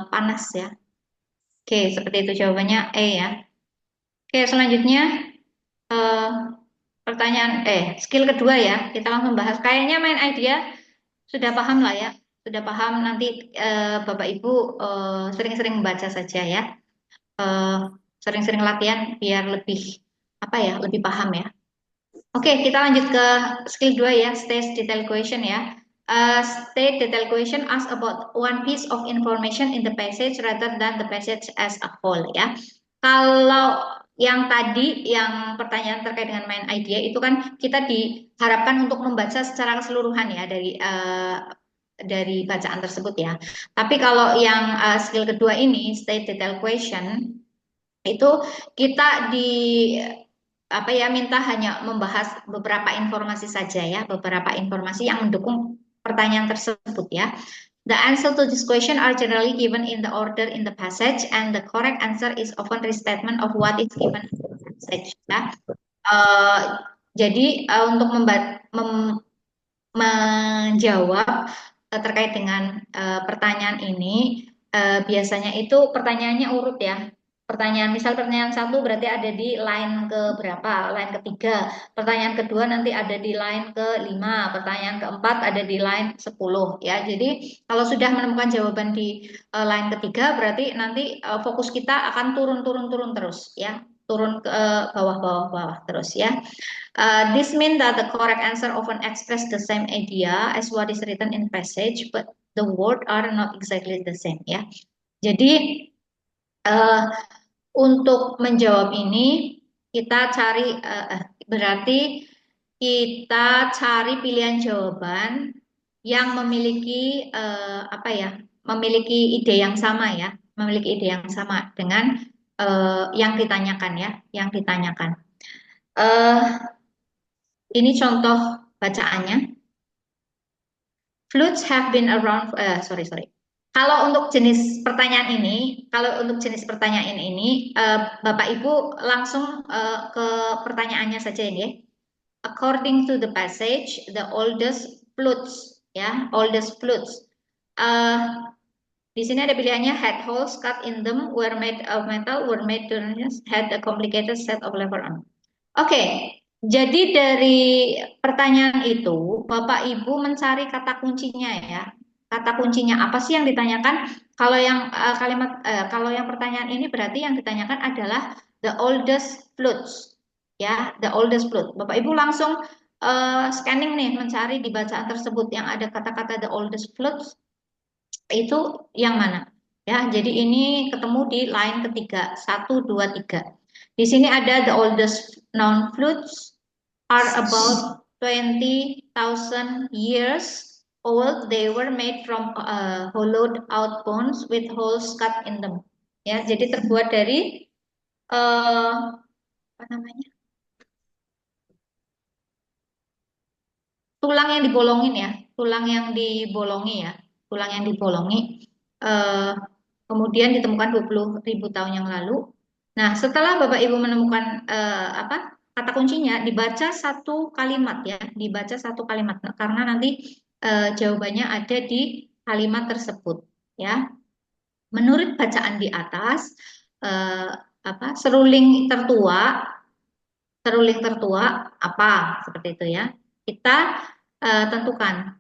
panas ya. Oke, seperti itu jawabannya E ya. Oke, selanjutnya pertanyaan skill kedua ya. Kita langsung bahas. Kayaknya main idea sudah paham lah ya. Sudah paham, nanti Bapak Ibu sering-sering membaca saja ya. Sering-sering latihan biar lebih lebih paham ya. Oke, kita lanjut ke skill 2 ya, stage detail question ya. State detailed question ask about one piece of information in the passage rather than the passage as a whole ya. Kalau yang tadi yang pertanyaan terkait dengan main idea itu kan kita diharapkan untuk membaca secara keseluruhan ya dari bacaan tersebut ya. Tapi kalau yang skill kedua ini state detailed question itu kita minta hanya membahas beberapa informasi saja ya, beberapa informasi yang mendukung pertanyaan tersebut ya. The answer to this question are generally given in the order in the passage and the correct answer is often restatement of what is given in the passage ya. Jadi untuk menjawab terkait dengan pertanyaan ini biasanya itu pertanyaannya urut ya. Pertanyaan 1 berarti ada di line ke berapa? Line ketiga. Pertanyaan kedua nanti ada di line ke-5. Pertanyaan keempat ada di line 10 ya. Jadi kalau sudah menemukan jawaban di line ketiga berarti nanti fokus kita akan turun terus ya. Turun ke bawah terus ya. This means that the correct answer often express the same idea as what is written in passage, but the words are not exactly the same ya. Jadi untuk menjawab ini kita cari berarti kita cari pilihan jawaban yang memiliki memiliki ide yang sama ya, memiliki ide yang sama dengan yang ditanyakan ya, yang ditanyakan. Ini contoh bacaannya. Flutes have been around. Kalau untuk jenis pertanyaan ini, Bapak Ibu langsung ke pertanyaannya saja ini. According to the passage, the oldest flutes, ya, oldest flutes. Di sini ada pilihannya had holes cut in them, were made of metal, were made to had a complicated set of lever arm. Oke, jadi dari pertanyaan itu Bapak Ibu mencari kata kuncinya ya. Kata kuncinya apa sih yang ditanyakan? Kalau yang kalau yang pertanyaan ini berarti yang ditanyakan adalah the oldest flutes, ya, the oldest flute. Bapak Ibu langsung scanning nih, mencari di bacaan tersebut yang ada kata-kata the oldest flutes itu yang mana? Ya, jadi ini ketemu di line ketiga 1, 2, 3. Di sini ada the oldest known flutes are about 20,000 years old. They were made from hollowed out bones with holes cut in them. Ya, jadi terbuat dari tulang yang dibolongin ya, tulang yang dibolongi ya, tulang yang dibolongi. Kemudian ditemukan 20.000 tahun yang lalu. Nah, setelah Bapak Ibu menemukan kata kuncinya, dibaca satu kalimat ya, dibaca satu kalimat karena nanti jawabannya ada di kalimat tersebut ya. Menurut bacaan di atas, seruling tertua apa seperti itu ya. Kita tentukan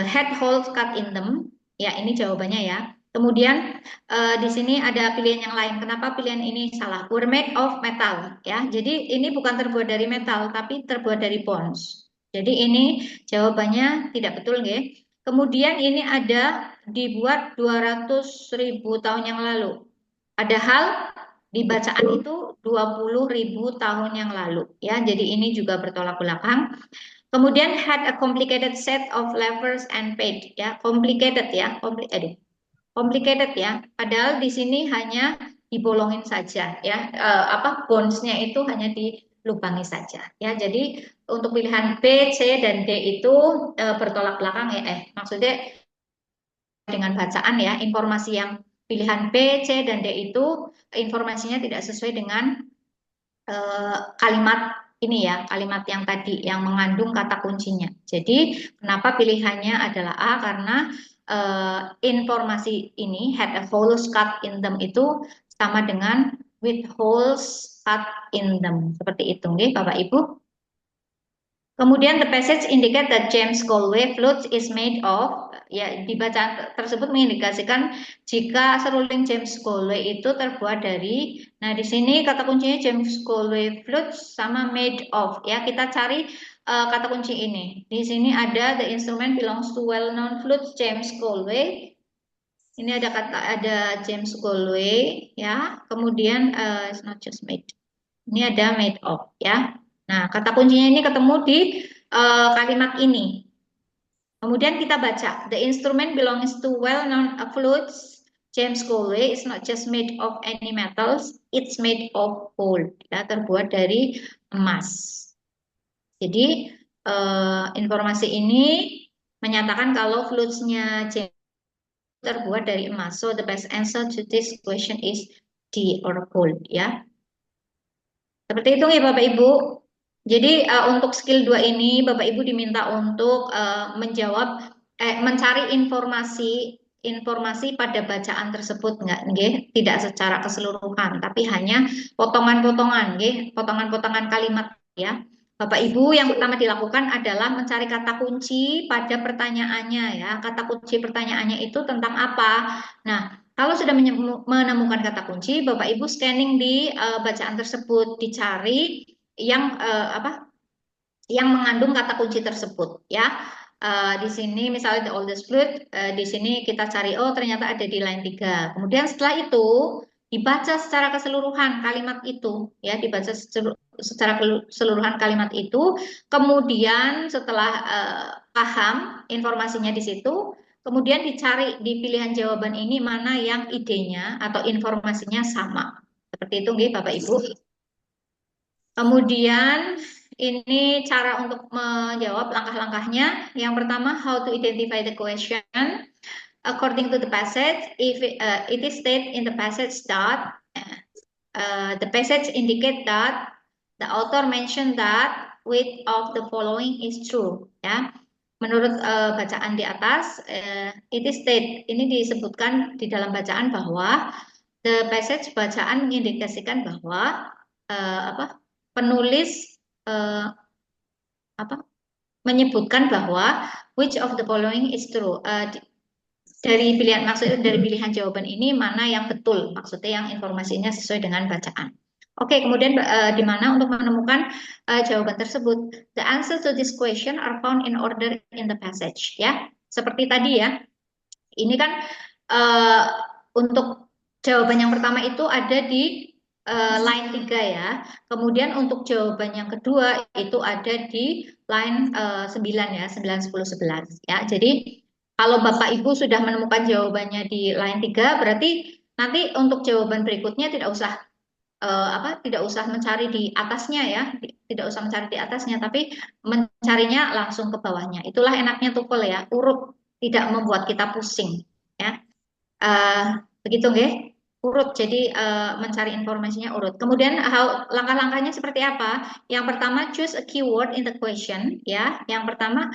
head holes cut in them ya, ini jawabannya ya. Kemudian di sini ada pilihan yang lain. Kenapa pilihan ini salah? Were made of metal ya. Jadi ini bukan terbuat dari metal tapi terbuat dari bones. Jadi ini jawabannya tidak betul nggih. Kemudian ini ada dibuat 200.000 tahun yang lalu. Padahal di bacaan itu 20.000 tahun yang lalu ya. Jadi ini juga bertolak belakang. Kemudian had a complicated set of levers and paid ya. Complicated ya. Complicated ya. Padahal di sini hanya dibolongin saja ya. Bones-nya itu hanya dilubangi saja ya. Jadi untuk pilihan B, C dan D itu bertolak belakang ya. Maksudnya dengan bacaan ya, informasi yang pilihan B, C dan D itu informasinya tidak sesuai dengan kalimat ini ya, kalimat yang tadi yang mengandung kata kuncinya. Jadi kenapa pilihannya adalah A? Karena informasi ini had a holes cut in them itu sama dengan with holes cut in them. Seperti itu nggih Bapak Ibu. Kemudian the passage indicate that James Galway flutes is made of, ya di bacaan tersebut mengindikasikan jika seruling James Galway itu terbuat dari, nah di sini kata kuncinya James Galway flutes sama made of, ya kita cari kata kunci ini. Di sini ada the instrument belongs to well-known flute James Galway. Ini ada James Galway, ya. Kemudian it's not just made. Ini ada made of, ya. Nah, kata kuncinya ini ketemu di kalimat ini. Kemudian kita baca, the instrument belongs to well-known flutes. James Galway is not just made of any metals, it's made of gold. Ya, terbuat dari emas. Jadi informasi ini menyatakan kalau flutes-nya James terbuat dari emas. So the best answer to this question is D or gold, ya. Seperti itu ya Bapak Ibu. Jadi untuk skill 2 ini Bapak Ibu diminta untuk mencari informasi pada bacaan tersebut, tidak secara keseluruhan, tapi hanya potongan-potongan, potongan-potongan kalimat, ya. Bapak Ibu yang pertama dilakukan adalah mencari kata kunci pada pertanyaannya, ya. Kata kunci pertanyaannya itu tentang apa? Nah, kalau sudah menemukan kata kunci, Bapak Ibu scanning di bacaan tersebut, dicari yang yang mengandung kata kunci tersebut, ya. Di sini misalnya the oldest flute, di sini kita cari, oh ternyata ada di line 3. Kemudian setelah itu dibaca secara keseluruhan kalimat itu, ya, dibaca secara keseluruhan kalimat itu. Kemudian setelah paham informasinya di situ, kemudian dicari di pilihan jawaban ini mana yang idenya atau informasinya sama. Seperti itu nggih Bapak Ibu. Kemudian ini cara untuk menjawab langkah-langkahnya. Yang pertama, how to identify the question. According to the passage, if it is stated in the passage that the passage indicate that the author mentioned that which of the following is true, ya. Menurut bacaan di atas, it is stated, ini disebutkan di dalam bacaan bahwa the passage bacaan mengindikasikan bahwa penulis menyebutkan bahwa which of the following is true. Dari pilihan jawaban ini mana yang betul, maksudnya yang informasinya sesuai dengan bacaan. Oke, kemudian di mana untuk menemukan jawaban tersebut? The answer to this question are found in order in the passage, ya. Seperti tadi, ya. Ini kan untuk jawaban yang pertama itu ada di line 3, ya. Kemudian untuk jawaban yang kedua itu ada di line 9, ya, 9, 10, 11, ya. Jadi kalau Bapak Ibu sudah menemukan jawabannya di line 3, berarti nanti untuk jawaban berikutnya tidak usah mencari di atasnya, ya. Tidak usah mencari di atasnya, tapi mencarinya langsung ke bawahnya. Itulah enaknya TOEFL, ya, urut, tidak membuat kita pusing, ya. Begitu nggih? Urut, jadi mencari informasinya urut. Kemudian langkah-langkahnya seperti apa? Yang pertama, choose a keyword in the question, ya. Yang pertama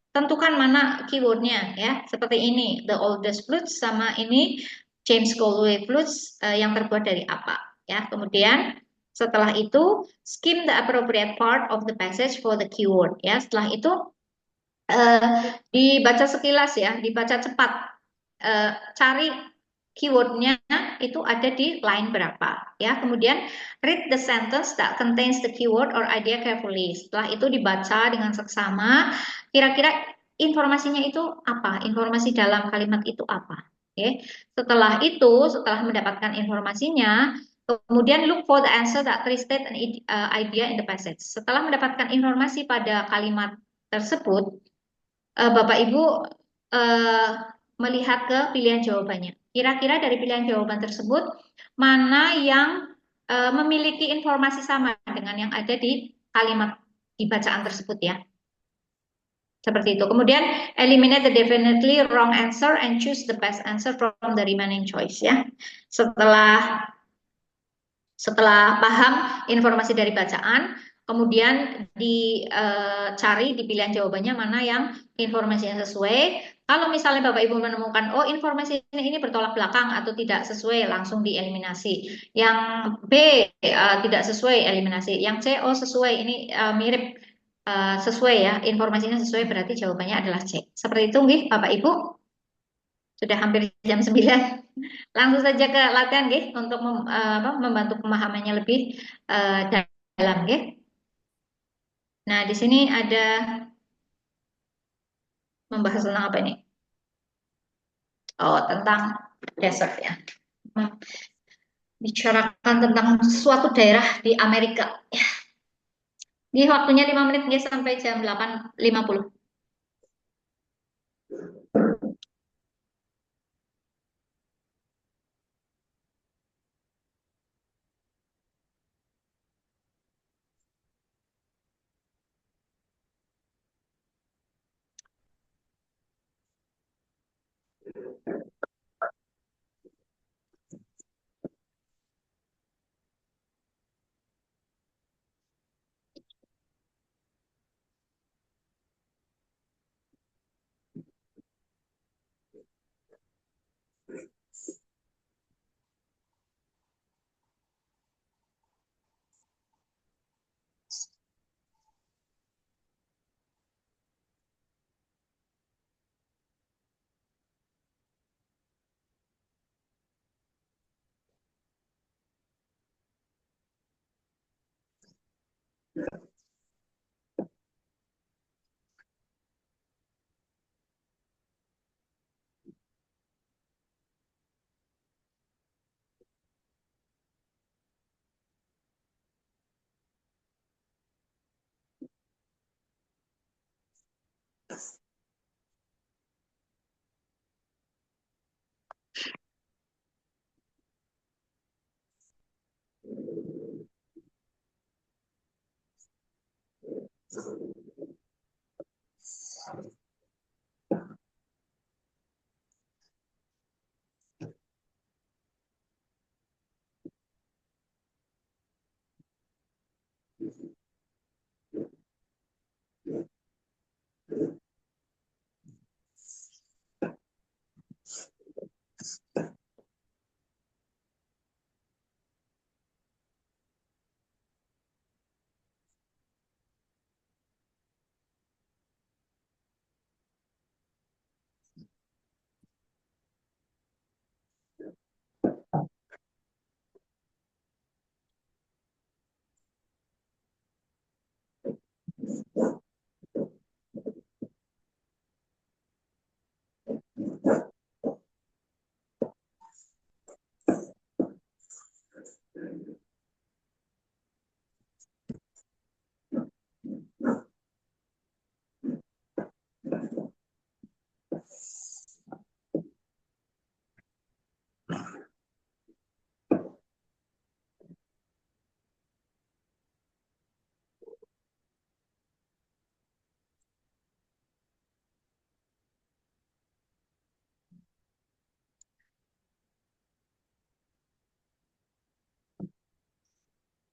tentukan mana keywordnya, ya. Seperti ini, the oldest flutes, sama ini James Galway flutes, yang terbuat dari apa, ya. Kemudian setelah itu skim the appropriate part of the passage for the keyword, ya. Setelah itu dibaca sekilas, ya, dibaca cepat, cari keywordnya itu ada di line berapa, ya. Kemudian read the sentence that contains the keyword or idea carefully. Setelah itu dibaca dengan seksama, kira-kira informasinya itu apa, informasi dalam kalimat itu apa. Oke. Setelah itu, setelah mendapatkan informasinya, kemudian look for the answer that restate an idea in the passage. Setelah mendapatkan informasi pada kalimat tersebut, Bapak Ibu melihat ke pilihan jawabannya. Kira-kira dari pilihan jawaban tersebut, mana yang memiliki informasi sama dengan yang ada di kalimat di bacaan tersebut, ya. Seperti itu. Kemudian eliminate the definitely wrong answer and choose the best answer from the remaining choice, ya. Setelah paham informasi dari bacaan, kemudian dicari di pilihan jawabannya mana yang informasinya sesuai. Kalau misalnya Bapak Ibu menemukan, oh informasi ini bertolak belakang atau tidak sesuai, langsung dieliminasi. Yang B tidak sesuai, eliminasi. Yang C, oh sesuai, ini mirip, sesuai ya, informasinya sesuai, berarti jawabannya adalah C. Seperti itu, nggih, Bapak Ibu. Sudah hampir jam 9. Langsung saja ke latihan, nggih, untuk membantu pemahamannya lebih dalam, nggih. Nah, di sini ada membahas tentang apa ini? Oh, tentang desert ya. Bicarakan tentang suatu daerah di Amerika. Ini waktunya 5 menit ya, sampai jam 8.50.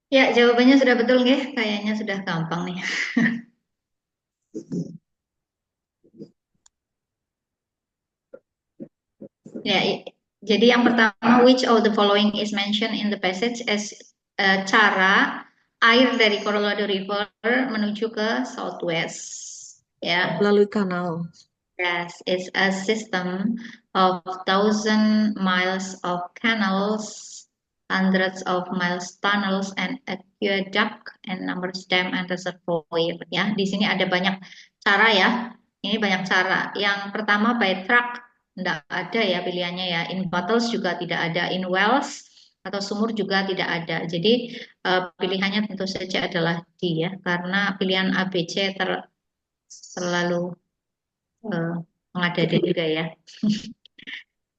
Ya, jawabannya sudah betul, nggih. Kayaknya sudah gampang nih. Ya, jadi yang pertama, which of the following is mentioned in the passage as cara air dari Colorado River menuju ke Southwest. Ya, Melalui kanal. yes, it's a system of 1,000 miles of canals, hundreds of miles tunnels and aqueduct, and numerous dam and reservoir. Ya, di sini ada banyak cara ya. Ini banyak cara. Yang pertama by truck, enggak ada ya pilihannya ya. In bottles juga tidak ada. In wells atau sumur juga tidak ada. Jadi pilihannya tentu saja adalah D ya, karena pilihan A, B, C terlalu mengada-ada juga ya.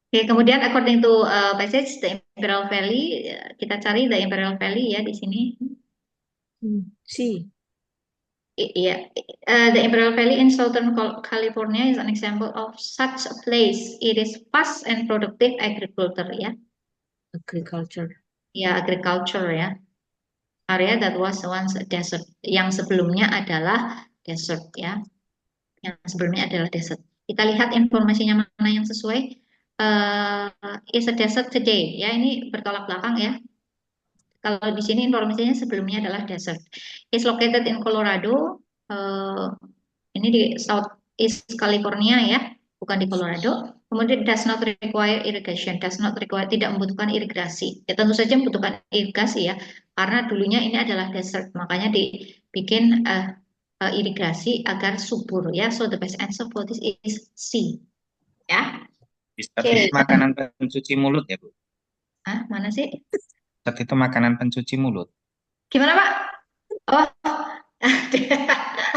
Oke, kemudian according to passage the Imperial Valley, kita cari the Imperial Valley ya di sini. C. Iya, the Imperial Valley in Southern California is an example of such a place. It is vast and productive agriculture ya. Agriculture. Ya, agriculture ya. Area that was once a desert. Yang sebelumnya adalah desert ya. Yang sebelumnya adalah desert. Kita lihat informasinya mana yang sesuai. Is a desert today. Ya, ini bertolak belakang ya. Kalau di sini informasinya sebelumnya adalah desert. Is located in Colorado. Ini di Southeast California ya, bukan di Colorado. Kemudian does not require irrigation, does not require, tidak membutuhkan irigasi. Ya tentu saja membutuhkan irigasi ya, karena dulunya ini adalah desert, makanya dibikin irigasi agar subur ya. So the best answer for this is C ya. Dessert Oke. itu makanan pencuci mulut ya, Bu? Ah, mana sih? Dessert itu makanan pencuci mulut. Gimana Pak? Oh,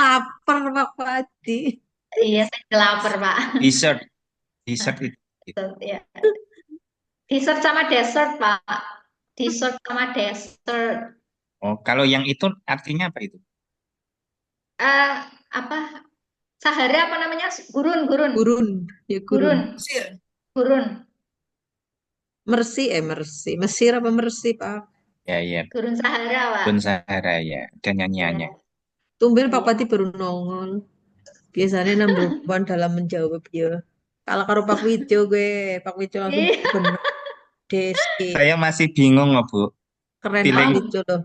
Lapar Pak Padi. iya saya lapar Pak. Dessert itu. Ya. Dessert sama dessert Pak. Dessert sama dessert. Oh, kalau yang itu artinya apa itu? Apa? Sahara apa namanya? Gurun, gurun, Gurun. Ya gurun, gurun. gurun, Mercy. Mesir apa Mercy Pak? Ya, gurun Sahara Pak. Bun Sahara ya, dan nyanyiannya. Ya. Tumben Pak Iya. Pati baru nongol. Biasanya number one dalam menjawab ya. Kalau karo Pak Wijo gue, Pak Wijo langsung Iya. bener. Desi. Saya masih bingung loh, Bu. Keren Feeling- Pak Wijo loh.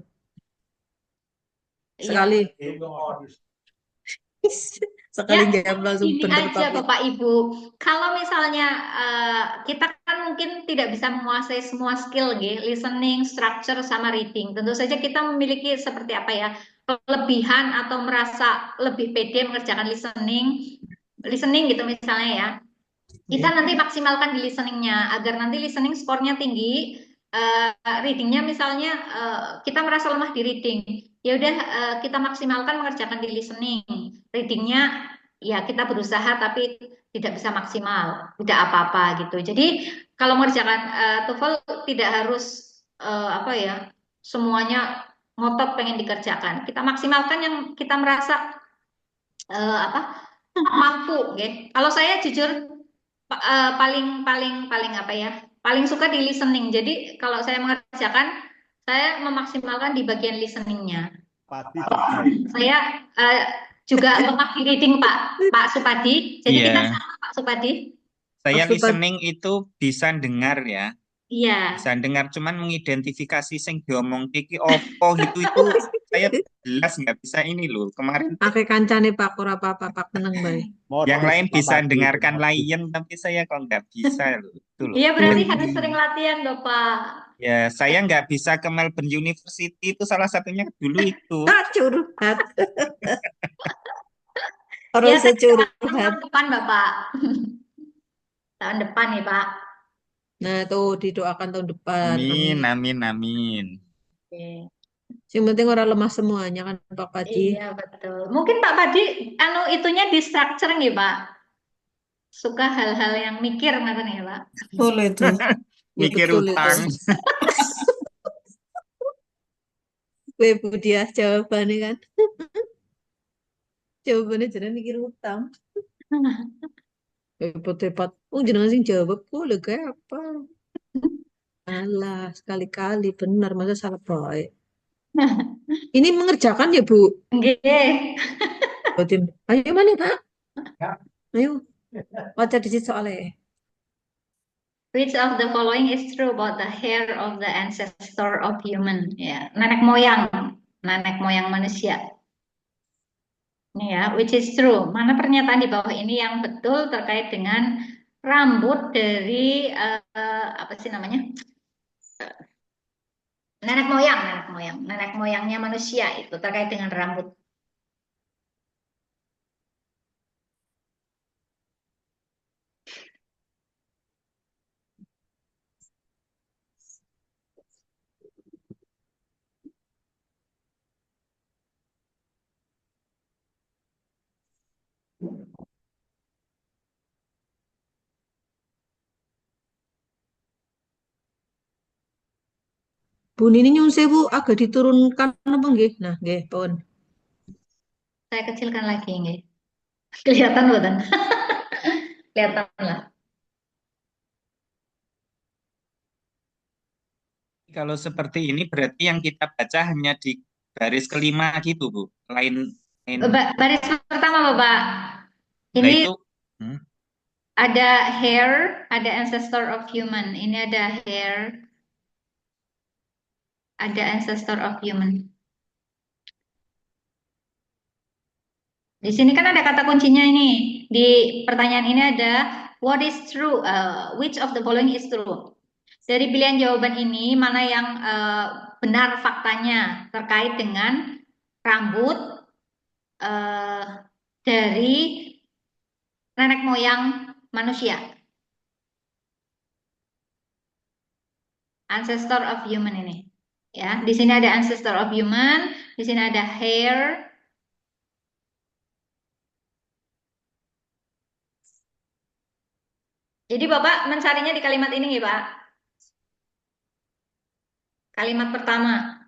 Iya. Sekali. Sekali Ya, jawab langsung ini bener aja Pak Wijo. Bapak Ibu, kalau misalnya kita kan mungkin tidak bisa menguasai semua skill, listening, structure, sama reading. Tentu saja kita memiliki seperti apa ya, kelebihan atau merasa lebih pede mengerjakan listening gitu misalnya ya. Kita nanti maksimalkan di listeningnya agar nanti listening skornya tinggi, readingnya misalnya kita merasa lemah di reading, ya udah kita maksimalkan mengerjakan di listening, readingnya ya kita berusaha tapi tidak bisa maksimal, tidak apa-apa gitu. Jadi kalau mengerjakan TOEFL tidak harus apa ya semuanya ngotot pengen dikerjakan. Kita maksimalkan yang kita merasa mampu, Kalau saya jujur paling apa ya? Paling suka di listening. Jadi kalau saya mengerjakan, saya memaksimalkan di bagian listeningnya. Saya juga lemah di reading Pak Supadi. Jadi Iya. kita sama Pak Supadi. Saya Pak Supadi. listening itu bisa dengar ya. Iya. Bisa dengar, cuman mengidentifikasi sing diomong iki opo itu saya jelas nggak bisa ini loh. Kemarin Pakai kancane Pak, ora apa-apa Pak, tenang bae. yang lain bisa dengarkan lain, tapi saya kok nggak bisa loh. Itu loh. Iya berarti harus sering latihan loh Pak. Ya, saya nggak bisa ke Melbourne University itu salah satunya dulu itu. Curhat. Orang Ya, securhat. tahun depan Bapak. Tahun depan nih Pak. Nah, tuh didoakan tahun depan. Amin. Oke. Yang penting orang lemah semuanya kan Pak Padi. Iya betul. Mungkin Pak Padi itunya di structure nih Pak. Suka hal-hal yang mikir ngapain ya Pak? Boleh tuh. Ya, Mikir betul utang. itu. Gue Budiah jawabannya kan. Jawabannya jangan mikir utang. Hebat-hebat. Oh, jangan sing jawab boleh kayak apa? Alah, sekali-kali benar masa salah baik. Ini mengerjakan ya, Bu? Nggih. Batin. Ayo mana, Pak? Ayo. Baca di situ soalnya. Which of the following is true about the hair of the ancestor of human? Ya, nenek moyang manusia. Ini ya, which is true. Mana pernyataan di bawah ini yang betul terkait dengan rambut dari apa sih namanya? Nenek moyangnya manusia itu terkait dengan rambut. Bu Nini nyun sewu agak diturunkan apa nggih? Nah, nggih, pun. Saya kecilkan lagi nggih. Kelihatan bukan? Kelihatan lah. Kalau seperti ini berarti yang kita baca hanya di baris kelima gitu, Bu. Lain. Baris pertama Bapak. Nah, Ini itu Ada hair, ada ancestor of human. Ini ada hair, ada ancestor of human. Di sini kan ada kata kuncinya ini. Di pertanyaan ini ada what is true? Which of the following is true? Dari pilihan jawaban ini, mana yang benar faktanya terkait dengan rambut dari nenek moyang manusia, ancestor of human ini. Ya, di sini ada ancestor of human, di sini ada hair. Jadi Bapak mencarinya di kalimat ini ya, Pak. Kalimat pertama.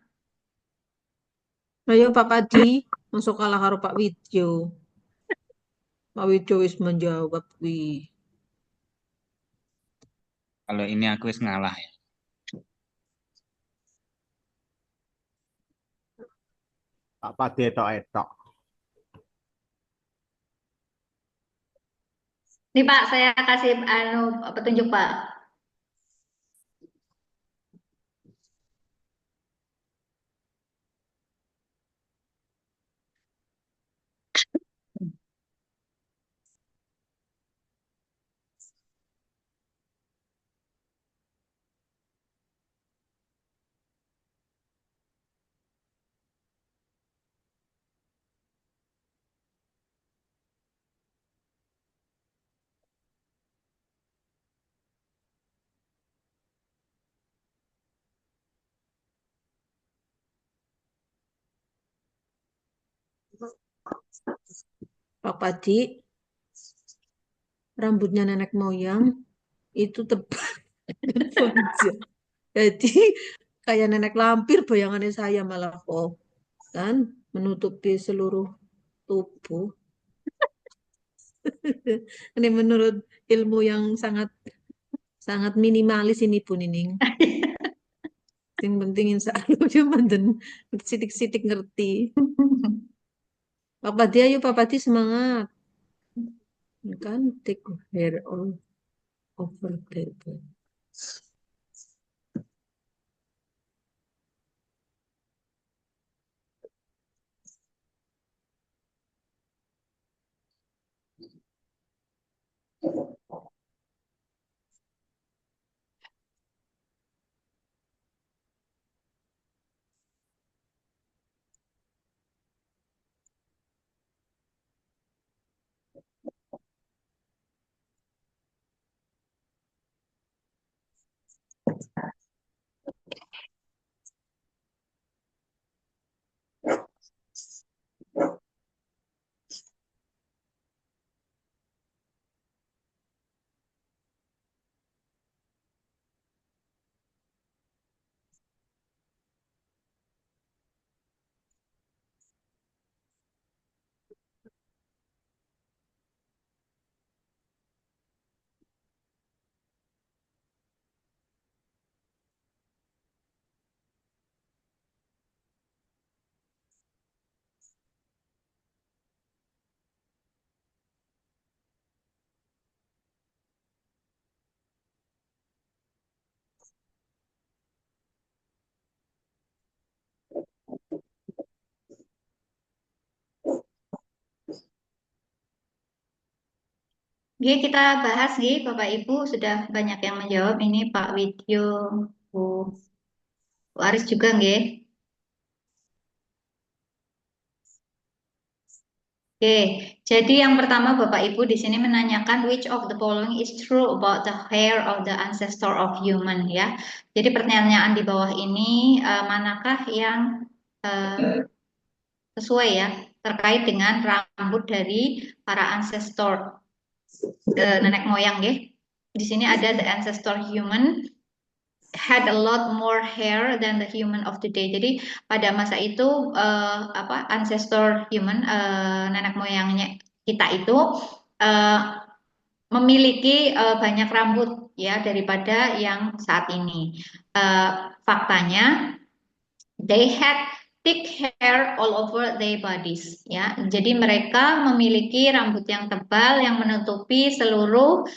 Ayo Pak Padi, masuk kalah karo Pak Widjo. Pak Widjo wis menjawab wi. Kalau ini aku wis ngalah ya. Pak Padi etok-etok. Nih Pak, saya kasih petunjuk Pak. Pak Padi, rambutnya nenek moyang itu tebal dan panjang. Jadi kayak nenek lampir bayangannya saya malah kok kan menutupi seluruh tubuh. Ini menurut ilmu yang sangat sangat minimalis ini pun ini. Yang penting insya Allah cuma dan sitik-sitik ngerti. Pak Padi, ayo Pak Padi semangat. Kan take hair all over table. Oke, kita bahas Bapak Ibu sudah banyak yang menjawab ini Pak Widyo, Bu Aris juga nggih. Oke, jadi yang pertama Bapak Ibu di sini menanyakan which of the following is true about the hair of the ancestor of human ya. Jadi pertanyaan di bawah ini manakah yang sesuai ya terkait dengan rambut dari para ancestor nenek moyang ya. Di sini ada the ancestor human had a lot more hair than the human of today. Jadi pada masa itu ancestor human nenek moyangnya kita itu memiliki banyak rambut ya daripada yang saat ini. Faktanya they had thick hair all over their bodies. Ya, jadi mereka memiliki rambut yang tebal yang menutupi seluruh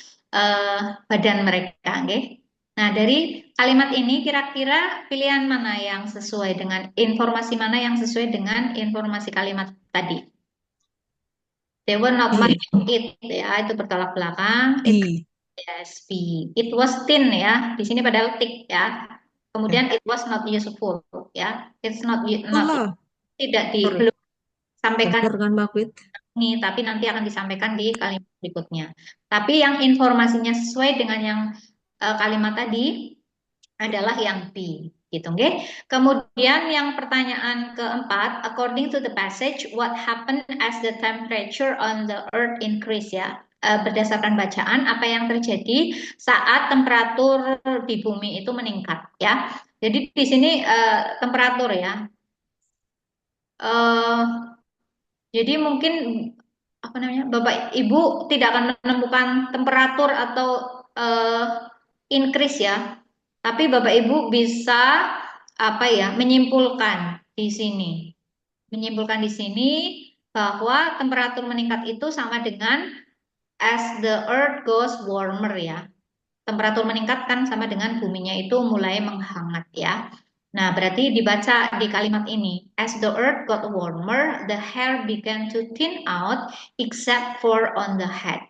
badan mereka. Okay? Nah, dari kalimat ini kira-kira pilihan mana yang sesuai dengan informasi mana yang sesuai dengan informasi kalimat tadi? They were not much to eat, ya, itu bertolak belakang. B. Yes, B. It was thin, ya. Di sini padahal thick, ya. Kemudian it was not useful, ya. It's not Salah. tidak Sorry. belum sampaikan Benar kan Mbak Kwit? ini, tapi nanti akan disampaikan di kalimat berikutnya. Tapi yang informasinya sesuai dengan yang kalimat tadi adalah yang B, gitu, okay? Kemudian yang pertanyaan keempat, according to the passage, what happened as the temperature on the earth increase, ya? Berdasarkan bacaan, apa yang terjadi saat temperatur di bumi itu meningkat, ya? Jadi di sini temperatur, ya. Jadi mungkin apa namanya, Bapak Ibu tidak akan menemukan temperatur atau increase, ya. Tapi Bapak Ibu bisa apa ya, menyimpulkan di sini. Menyimpulkan di sini bahwa temperatur meningkat itu sama dengan as the earth goes warmer, ya. Temperatur meningkat kan sama dengan buminya itu mulai menghangat, ya. Nah, berarti dibaca di kalimat ini. As the earth got warmer, the hair began to thin out except for on the head.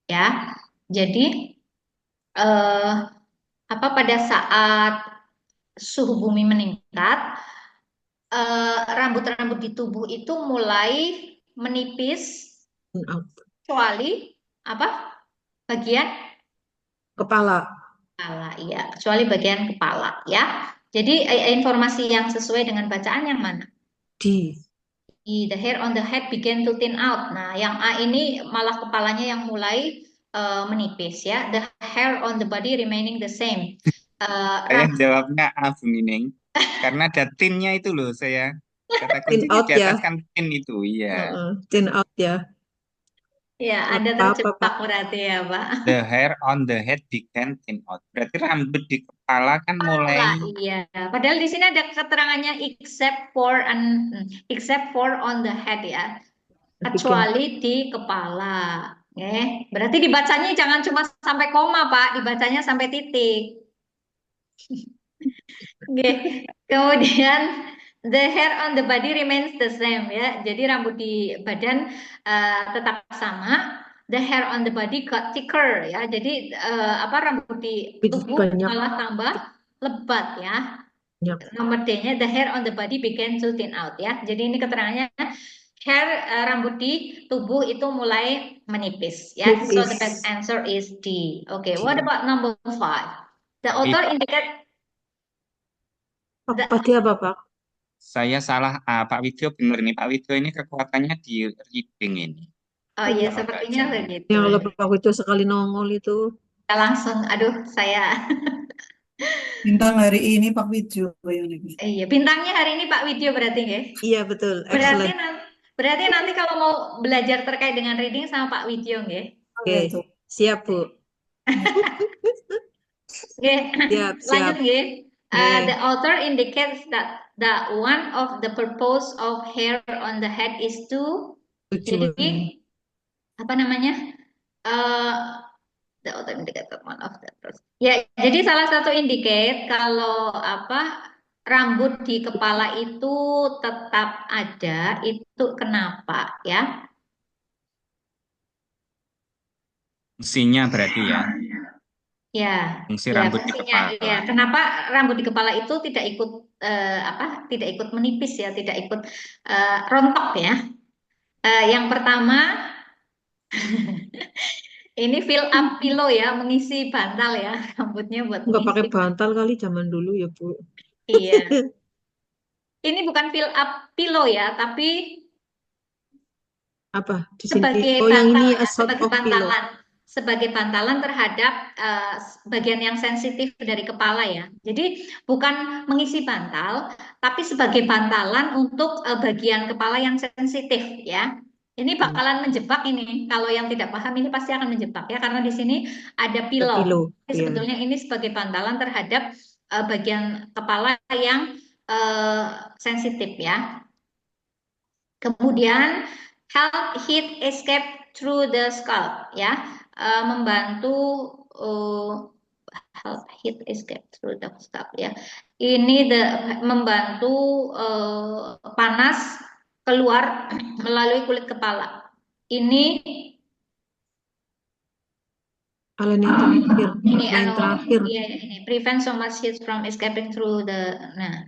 Ya. Jadi pada saat suhu bumi meningkat, rambut-rambut di tubuh itu mulai menipis, kecuali apa? Bagian Kepala. kepala, ya, kecuali bagian kepala, ya. Jadi informasi yang sesuai dengan bacaan yang mana? D. The hair on the head began to thin out. Nah, yang A ini malah kepalanya yang mulai menipis, ya. The hair on the body remaining the same. Saya jawabnya A, Bu Nining. Karena ada tinnya itu loh, saya kata Thin kuncinya out, di atas ya. kan tin itu, iya. Thin out, ya. Ya, Anda Apa, terjebak Pak? berarti, ya, Pak. The hair on the head began thin out. Berarti rambut di kepala kan mulai Iya, padahal di sini ada keterangannya except for on the head, ya. Kecuali di kepala. Oke, berarti dibacanya jangan cuma sampai koma, Pak, dibacanya sampai titik. Oke. Kemudian the hair on the body remains the same, ya. Jadi rambut di badan tetap sama. The hair on the body got thicker, ya. Jadi rambut di tubuh Banyak. malah tambah lebat, ya. Nomor D-nya the hair on the body began to thin out, ya. Jadi ini keterangannya hair rambut di tubuh itu mulai menipis, ya. So the best answer is D. Okay, what about number 5? The author indicate Apa dia, Bapak? saya salah A, Pak Widyo benar nih. Pak Widyo ini kekuatannya di reading ini. Oh iya, Kalau sepertinya baca. begitu. Yang Bapak itu sekali nongol itu. Kita langsung, aduh, saya. Bintang hari ini Pak Widjo ini. Iya, bintangnya hari ini Pak Widyo berarti, ya? Iya, betul. Berarti Excellent. berarti nanti kalau mau belajar terkait dengan reading sama Pak Widyo, ya? Oke, siap, Bu. Oke, Siap, lanjut, siap. ya. The author indicates that one of the purpose of hair on the head is to, jadi apa namanya? The author indicates that one of the purpose. Ya, jadi salah satu indicate kalau rambut di kepala itu tetap ada, itu kenapa, ya? Fungsinya berarti ya. Ya, Fungsi ya, rambut di fungsinya, kepala. ya. Kenapa rambut di kepala itu tidak ikut tidak ikut menipis, ya, tidak ikut rontok, ya? Yang pertama ini fill up pillow, ya, mengisi bantal, ya, rambutnya buat Nggak pakai mengisi. bantal kali zaman dulu ya, Bu. Iya. Ini bukan fill up pillow, ya, tapi Apa? Di sini. sebagai Oh, yang ini bantalan, a sort sebagai of pillow. bantalan, sebagai bantalan terhadap bagian yang sensitif dari kepala, ya. Jadi bukan mengisi bantal, tapi sebagai bantalan untuk bagian kepala yang sensitif, ya. Ini bakalan menjebak ini. Kalau yang tidak paham ini pasti akan menjebak, ya, karena di sini ada pillow. Pillow, Jadi iya. sebetulnya ini sebagai bantalan terhadap bagian kepala yang sensitif ya. Kemudian help heat escape through the scalp ya, membantu help heat escape through the scalp ya. Ini membantu panas keluar melalui kulit kepala. Ini Kalau yang terakhir, ini yang terakhir. iya, ini prevent so much heat from escaping through the. Nah,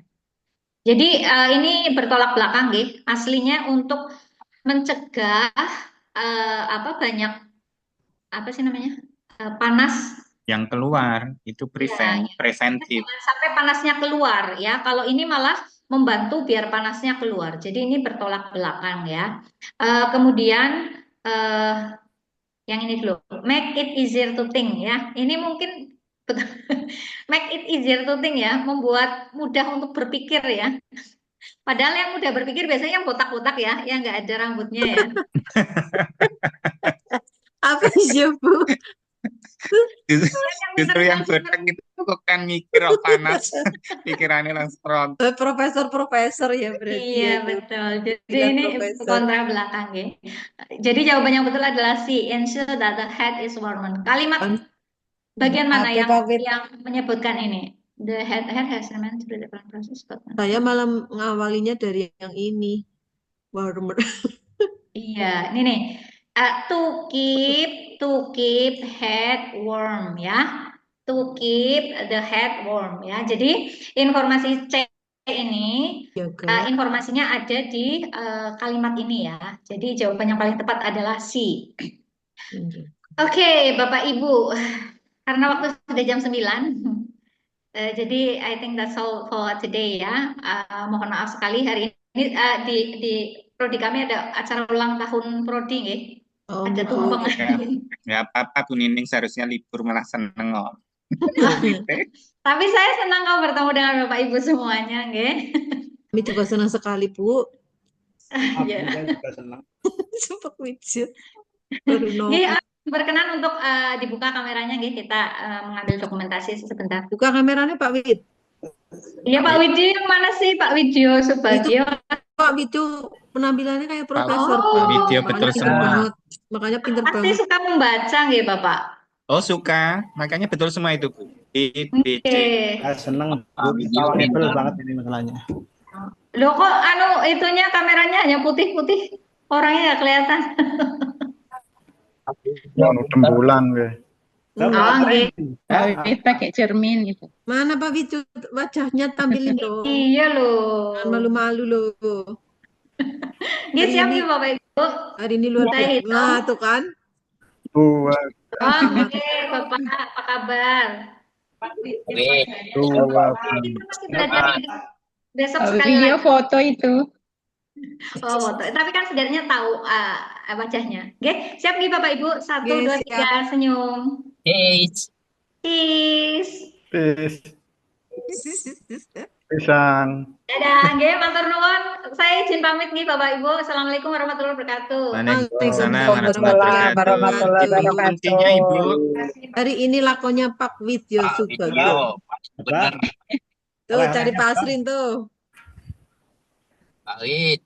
jadi ini bertolak belakang, nggih. Aslinya untuk mencegah banyak apa sih namanya panas Yang keluar itu preventif. jangan sampai panasnya keluar ya. Kalau ini malah membantu biar panasnya keluar. Jadi ini bertolak belakang ya. Kemudian yang ini dulu, make it easier to think ya. Ini mungkin make it easier to think ya, membuat mudah untuk berpikir ya. Padahal yang mudah berpikir biasanya yang botak-botak ya, yang nggak ada rambutnya ya. Apa sih, Bu? Justru yang botak itu kok kan mikir oh panas, pikirannya langsung rontok. Profesor ya berarti Iya ya. betul. Jadi Bilang ini profesor. kontra belakang ya. Jadi jawaban yang betul adalah C. Ensure that the head is warm. Kalimat bagian mana Apa, yang Pak Fit? yang menyebutkan ini? The head has remained through the process. Saya malah ngawalinya dari yang ini. Warmer. Iya, ini nih. To keep head warm ya. To keep the head warm ya. Jadi informasi C ini Yoga. informasinya ada di kalimat ini ya. Jadi jawaban yang paling tepat adalah C. Oke, Bapak Ibu. Karena waktu sudah jam 9. Jadi I think that's all for today ya. Mohon maaf sekali hari ini di prodi kami ada acara ulang tahun prodi nggih. Oh, Ada Bu. tumpeng. Ya apa-apa Bu Nining seharusnya libur malah seneng kok. Tapi saya senang kalau bertemu dengan Bapak Ibu semuanya nggih. Kami juga senang sekali, Bu. Iya. Saya juga senang. Sempat wujud. Baru Nggih, berkenan untuk dibuka kameranya nggih, kita mengambil dokumentasi sebentar. buka kameranya Pak Wid. Iya Pak Widyo, yang mana sih Pak Widyo Subagio? Pak Widu penampilannya kayak profesor. Oh. Bu. Video Makanya betul pinter semua. banget. Makanya pinter Pasti banget. suka membaca nggih Bapak? Oh suka, makanya betul semua itu Bu. B, B, C. Oke. Saya senang. Pawaable banget ini masalahnya. Loh kok itunya kameranya hanya putih-putih, orangnya nggak kelihatan. Tembulan gue. Oh, nggih. Pakai cermin gitu. Mana Pak Widu wajahnya tampilin dong. Iya loh. Jangan malu-malu loh. Nggih, siap Hari nih Bapak Ibu. Hari ini luar Saya biasa. hitung. Nah, tuh kan. Buat, Oke, Bapak, apa kabar? buat. Kita masih belajar ini. Besok sekali Video lagi. foto itu. Oh, foto. Tapi kan setidaknya tahu wajahnya. Oke, siap nih Bapak Ibu. 1, Oke, 2, 3, senyum. Cheese. Peace. Pisang. Dadah, nggih, matur nuwun. Saya izin pamit nih Bapak Ibu. Assalamualaikum warahmatullahi wabarakatuh. Waalaikumsalam Waalaikumsalam warahmatullahi wabarakatuh. Kuncinya Ibu. Hari ini lakonnya Pak Widyo Subagio. Apa? Tuh cari Pasrin tuh. Pak Wid,